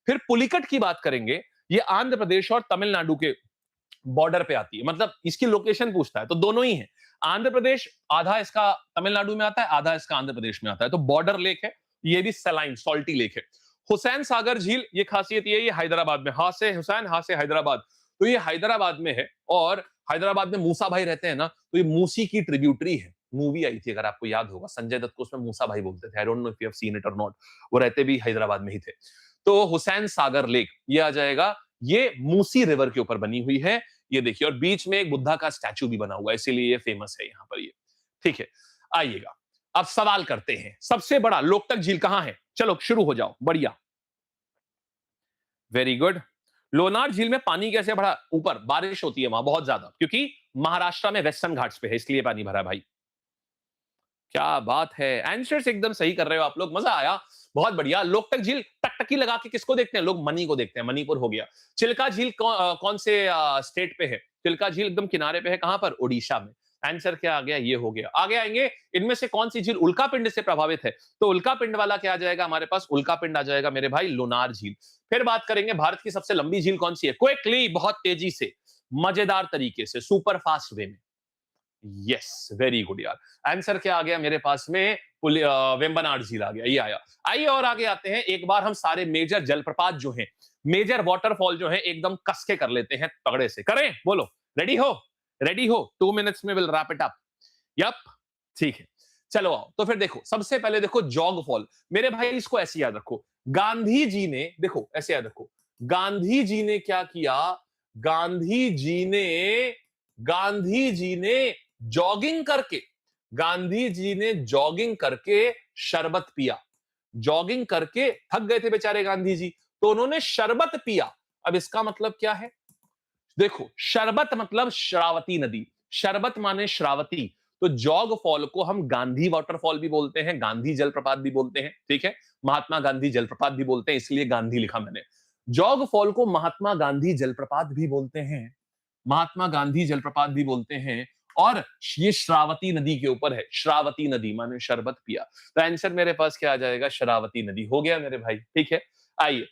फिर पुलिकट की बात करेंगे, ये आंध्र प्रदेश और तमिलनाडु के बॉर्डर पे आती है, मतलब इसकी लोकेशन पूछता है तो दोनों ही है। आंध्र प्रदेश आधा इसका तमिलनाडु में आता है, आधा इसका आंध्र प्रदेश में आता है, तो बॉर्डर लेक है, ये भी सलाइन सॉल्टी लेक है। हुसैन सागर झील, ये खासियत ये हैदराबाद में, हा से हुसैन, हा से हैदराबाद, तो ये हैदराबाद में है। और हैदराबाद में मूसा भाई रहते हैं ना, तो ये मूसी की ट्रिब्यूटरी है। मूवी आई थी अगर आपको याद होगा, संजय दत्त को उसमें मूसा भाई बोलते थे। I don't know if you have seen it और नॉट। वो रहते भी हैदराबाद में ही थे। तो हुसैन सागर लेक ये आ जाएगा, ये मूसी रिवर के ऊपर बनी हुई है। ये देखिए, और बीच में एक बुद्धा का स्टैचू भी बना हुआ है, इसीलिए ये फेमस है यहाँ पर ये। ठीक है, आइएगा अब सवाल करते हैं, सबसे बड़ा लोकटक झील कहां है? चलो शुरू हो जाओ, बढ़िया, वेरी गुड। लोनार झील में पानी कैसे बढ़ा? ऊपर बारिश होती है वहां बहुत ज्यादा, क्योंकि महाराष्ट्र में वेस्टर्न घाट्स पे है, इसलिए पानी भरा भाई। क्या बात है, आंसर्स एकदम सही कर रहे हो आप लोग, मजा आया, बहुत बढ़िया। लोकटक झील टकटकी लगा के किसको देखते हैं लोग? मनी को देखते हैं, मणिपुर हो गया। चिल्का झील कौन से स्टेट पे है? चिल्का झील एकदम किनारे पे है, कहां पर? ओडिशा में। आंसर क्या आ गया? ये हो गया। आगे आएंगे, इनमें से कौन सी झील उल्का पिंड से प्रभावित है? तो उल्का पिंड वाला क्या आ जाएगा हमारे पास? उल्का पिंड आ जाएगा मेरे भाई, लोनार झील। फिर बात करेंगे भारत की सबसे लंबी झील कौन सी है? क्विकली, बहुत तेजी से, मजेदार तरीके से, सुपर फास्ट वे में। यस, वेरी गुड यार। आंसर क्या आ गया मेरे पास में? वेम्बनाड झील आ गया, ये आया। आइए और आगे आते हैं, एक बार हम सारे मेजर जलप्रपात जो हैं, मेजर वाटरफॉल जो है, एकदम कस के कर लेते हैं, तगड़े से करें। बोलो, रेडी हो? रेडी हो? 2 मिनट्स में will wrap it up. Yup, ठीक है, चलो आओ। तो फिर देखो, सबसे पहले देखो जॉग फॉल। मेरे भाई इसको ऐसे याद रखो, गांधी जी ने, देखो ऐसे याद रखो, गांधी जी ने क्या किया? गांधी जी ने, गांधी जी ने जॉगिंग करके, गांधी जी ने जॉगिंग करके शरबत पिया। जॉगिंग करके थक गए थे बेचारे गांधी जी, तो उन्होंने शरबत पिया। अब इसका मतलब क्या है? देखो, शरबत मतलब श्रावती नदी, शरबत माने श्रावती। तो जॉग फॉल को हम गांधी वाटरफॉल भी बोलते हैं, गांधी जलप्रपात भी बोलते हैं, ठीक है, महात्मा गांधी जलप्रपात भी बोलते हैं, इसलिए गांधी लिखा मैंने। जॉग फॉल को महात्मा गांधी जलप्रपात भी बोलते हैं, महात्मा गांधी जलप्रपात भी बोलते हैं। और ये श्रावती नदी के ऊपर है, श्रावती नदी माने शरबत पिया। तो आंसर मेरे पास क्या आ जाएगा? श्रावती नदी हो गया मेरे भाई, ठीक है। आइए,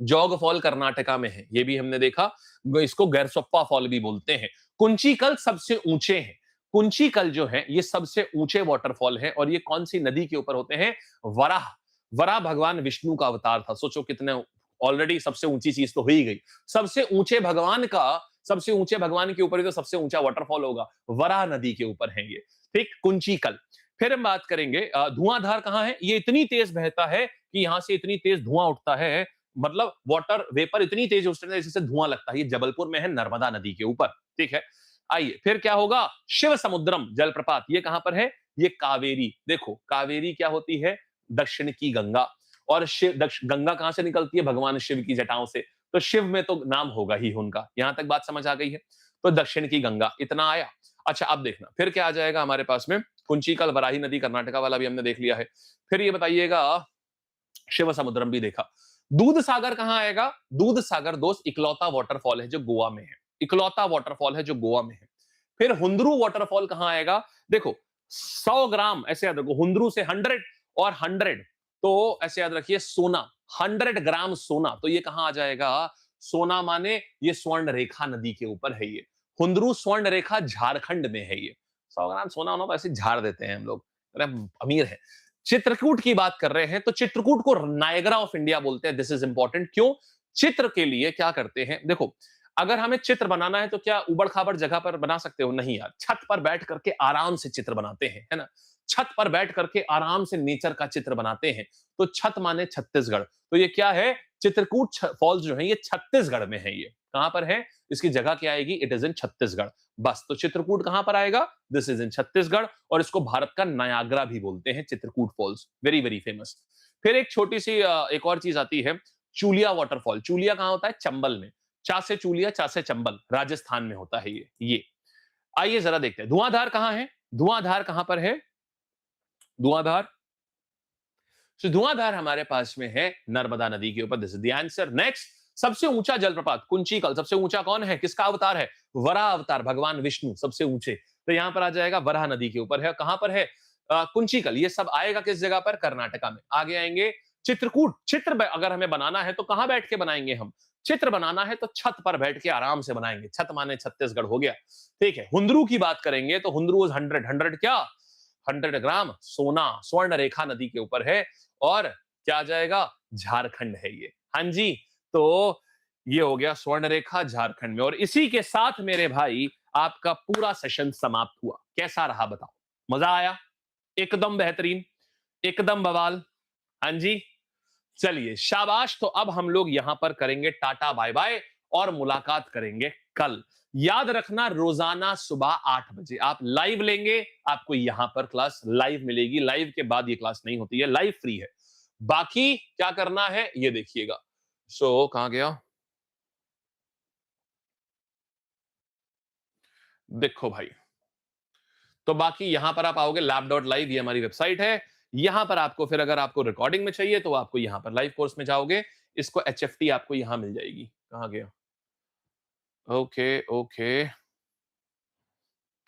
जॉग फॉल कर्नाटका में है, ये भी हमने देखा। इसको गैरसोप्पा फॉल भी बोलते हैं। कुंचिकल सबसे ऊंचे हैं, कुंचिकल जो है ये सबसे ऊंचे वाटरफॉल है, और ये कौन सी नदी के ऊपर होते हैं? वराह। वराह भगवान विष्णु का अवतार था, सोचो कितने, ऑलरेडी सबसे ऊंची चीज तो हो ही गई। सबसे ऊंचे भगवान का, सबसे ऊंचे भगवान के ऊपर ही तो सबसे ऊंचा वाटरफॉल होगा, वराह नदी के ऊपर है ये, ठीक, कुंचिकल। फिर हम बात करेंगे धुआंधार कहां है? ये इतनी तेज बहता है कि यहां से इतनी तेज धुआं उठता है, मतलब वाटर वेपर इतनी तेज उठता है जिससे धुआं लगता है। ये जबलपुर में है, नर्मदा नदी के ऊपर, ठीक है। आइए, फिर क्या होगा? शिव समुद्रम जलप्रपात, ये कहां पर है? ये कावेरी। देखो, कावेरी क्या होती है? दक्षिण की गंगा। और शिव, गंगा कहां से निकलती है? भगवान शिव की जटाओं से। तो शिव में तो नाम होगा ही उनका। यहां तक बात समझ आ गई है? तो दक्षिण की गंगा, इतना आया। अच्छा, अब देखना फिर क्या आ जाएगा हमारे पास में? कुंचिकल, वराही नदी, कर्नाटका वाला भी हमने देख लिया है। फिर ये बताइएगा, शिव समुद्रम भी देखा। दूध सागर कहां आएगा? दूध सागर दोस्त इकलौता वाटरफॉल है जो गोवा में है, इकलौता वाटरफॉल है जो गोवा में है। फिर हुंदरू वाटरफॉल कहां आएगा? देखो, 100 ग्राम, ऐसे याद रखो, हुंदरू से 100 और 100, तो ऐसे याद रखिए सोना, 100 ग्राम सोना, तो ये कहां आ जाएगा? सोना माने ये स्वर्ण रेखा नदी के ऊपर है ये। हुंदरू स्वर्ण रेखा झारखंड में है ये। 100 ग्राम सोना होना तो ऐसे झाड़ देते हैं हम लोग, अरे अमीर है। चित्रकूट की बात कर रहे हैं, तो चित्रकूट को नायगरा ऑफ इंडिया बोलते हैं। दिस इज इंपॉर्टेंट, क्यों? चित्र के लिए क्या करते हैं? देखो, अगर हमें चित्र बनाना है तो क्या उबड़ खाबड़ जगह पर बना सकते हो? नहीं यार, छत पर बैठ करके आराम से चित्र बनाते हैं, है ना। छत पर बैठ करके आराम से नेचर का चित्र बनाते हैं। तो छत माने छत्तीसगढ़, तो ये क्या है? चित्रकूट फॉल्स जो है ये छत्तीसगढ़ में है। ये कहां पर है? इसकी जगह क्या आएगी? It is in Chhattisgarh. बस, तो चित्रकूट कहां पर आएगा? This is in Chhattisgarh. और इसको भारत का नयाग्रा भी बोलते हैं, Chitrakoot falls, very very famous. फिर एक छोटी सी एक और चीज आती है, चूलिया वाटरफॉल। चूलिया कहां होता है? चंबल में। चा से चूलिया, चा से चंबल, राजस्थान में होता है ये। आइए जरा देखते हैं, धुआंधार कहां है? धुआंधार कहां पर है? धुआंधार, तो धुआंधार हमारे पास में है नर्मदा नदी के ऊपर। This is the answer. Next, सबसे ऊंचा जलप्रपात कुंचिकल, सबसे ऊंचा कौन है? किसका अवतार है? वराह अवतार, भगवान विष्णु सबसे ऊंचे। तो यहां पर आ जाएगा, वराह नदी के ऊपर है। कहां पर है? कुंचिकल। ये सब आएगा किस जगह पर? कर्नाटका में। आगे आएंगे चित्रकूट। चित्र अगर हमें बनाना है तो कहां बैठ के बनाएंगे हम? चित्र बनाना है तो छत पर बैठ के आराम से बनाएंगे। छत माने छत्तीसगढ़ हो गया, ठीक है। हुंदरू की बात करेंगे तो हुंदरू 100 क्या? 100 ग्राम सोना, स्वर्ण रेखा नदी के ऊपर है। और क्या आ जाएगा? झारखंड है ये। हाँ जी, तो ये हो गया स्वर्ण रेखा झारखंड में, और इसी के साथ मेरे भाई आपका पूरा सेशन समाप्त हुआ। कैसा रहा बताओ? मजा आया? एकदम बेहतरीन, एकदम बवाल। हाँ जी, चलिए शाबाश। तो अब हम लोग यहां पर करेंगे टाटा बाय बाय और मुलाकात करेंगे कल। याद रखना रोजाना सुबह 8 बजे आप लाइव लेंगे, आपको यहां पर क्लास लाइव मिलेगी। लाइव के बाद ये क्लास नहीं होती है, लाइव फ्री है। बाकी क्या करना है ये देखिएगा। कहां गया? देखो भाई, तो बाकी यहां पर आप आओगे lab.live, ये हमारी वेबसाइट है। यहां पर आपको फिर अगर आपको रिकॉर्डिंग में चाहिए तो आपको यहां पर लाइव कोर्स में जाओगे। इसको एचएफटी आपको यहां मिल जाएगी। कहां गया? Okay, okay.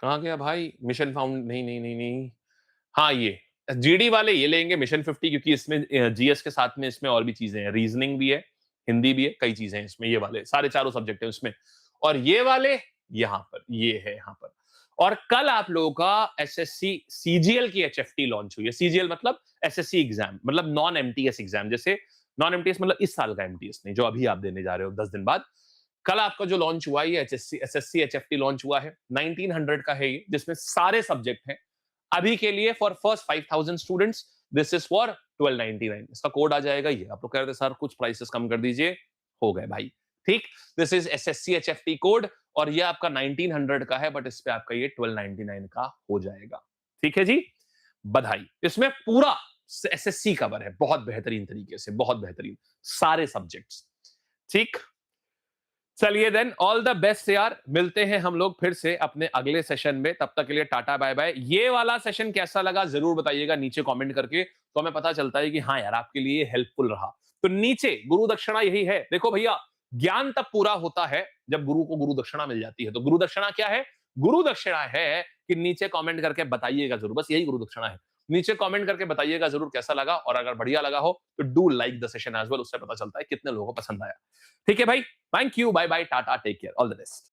कहाँ गया भाई? मिशन फाउंड, नहीं, नहीं, नहीं, नहीं। हाँ, ये जीडी वाले ये लेंगे मिशन 50, क्योंकि इसमें जीएस के साथ में इसमें और भी चीजें हैं, रीजनिंग भी है, हिंदी भी है, कई चीजें हैं इसमें। ये वाले सारे चारों सब्जेक्ट है उसमें, और ये वाले यहाँ पर, ये है यहाँ पर। और कल आप लोगों का एसएससी सीजीएल की एचएफटी लॉन्च हुई है। सीजीएल मतलब एसएससी एग्जाम, मतलब नॉन एमटीएस एग्जाम। जैसे नॉन एमटीएस मतलब इस साल का एमटीएस नहीं, जो अभी आप देने जा रहे हो 10 दिन बाद। कल आपका जो लॉन्च हुआ है ये एचएससी एसएससी एचएफटी लॉन्च हुआ है। 1900 का है ये, जिसमें सारे सब्जेक्ट हैं। अभी के लिए for first 5000 students, this is for 1299। इसका कोड आ जाएगा ये। आप लोग कह रहे थे सर कुछ प्राइसेस कम कर दीजिए, हो गए भाई। ठीक, दिस इज एसएससी एचएफटी कोड, और ये आपका 1900 का है, बट इस पे आपका ये 1299 का हो जाएगा। ठीक है जी, बधाई। इसमें पूरा एसएससी कवर है, बहुत बेहतरीन तरीके से, बहुत बेहतरीन सारे सब्जेक्ट्स। ठीक, चलिए देन, ऑल द बेस्ट यार। मिलते हैं हम लोग फिर से अपने अगले सेशन में। तब तक के लिए टाटा बाय बाय। ये वाला सेशन कैसा लगा जरूर बताइएगा नीचे कमेंट करके, तो हमें पता चलता है कि हाँ यार आपके लिए हेल्पफुल रहा। तो नीचे गुरु दक्षिणा यही है। देखो भैया, ज्ञान तब पूरा होता है जब गुरु को गुरु दक्षिणा मिल जाती है। तो गुरु दक्षिणा क्या है? गुरु दक्षिणा है कि नीचे कमेंट करके बताइएगा जरूर, बस यही गुरु दक्षिणा है। नीचे कमेंट करके बताइएगा जरूर कैसा लगा, और अगर बढ़िया लगा हो तो do like the session as well. उससे पता चलता है कितने लोगों को पसंद आया। ठीक है भाई, thank you, bye bye, tata, take care, all the best.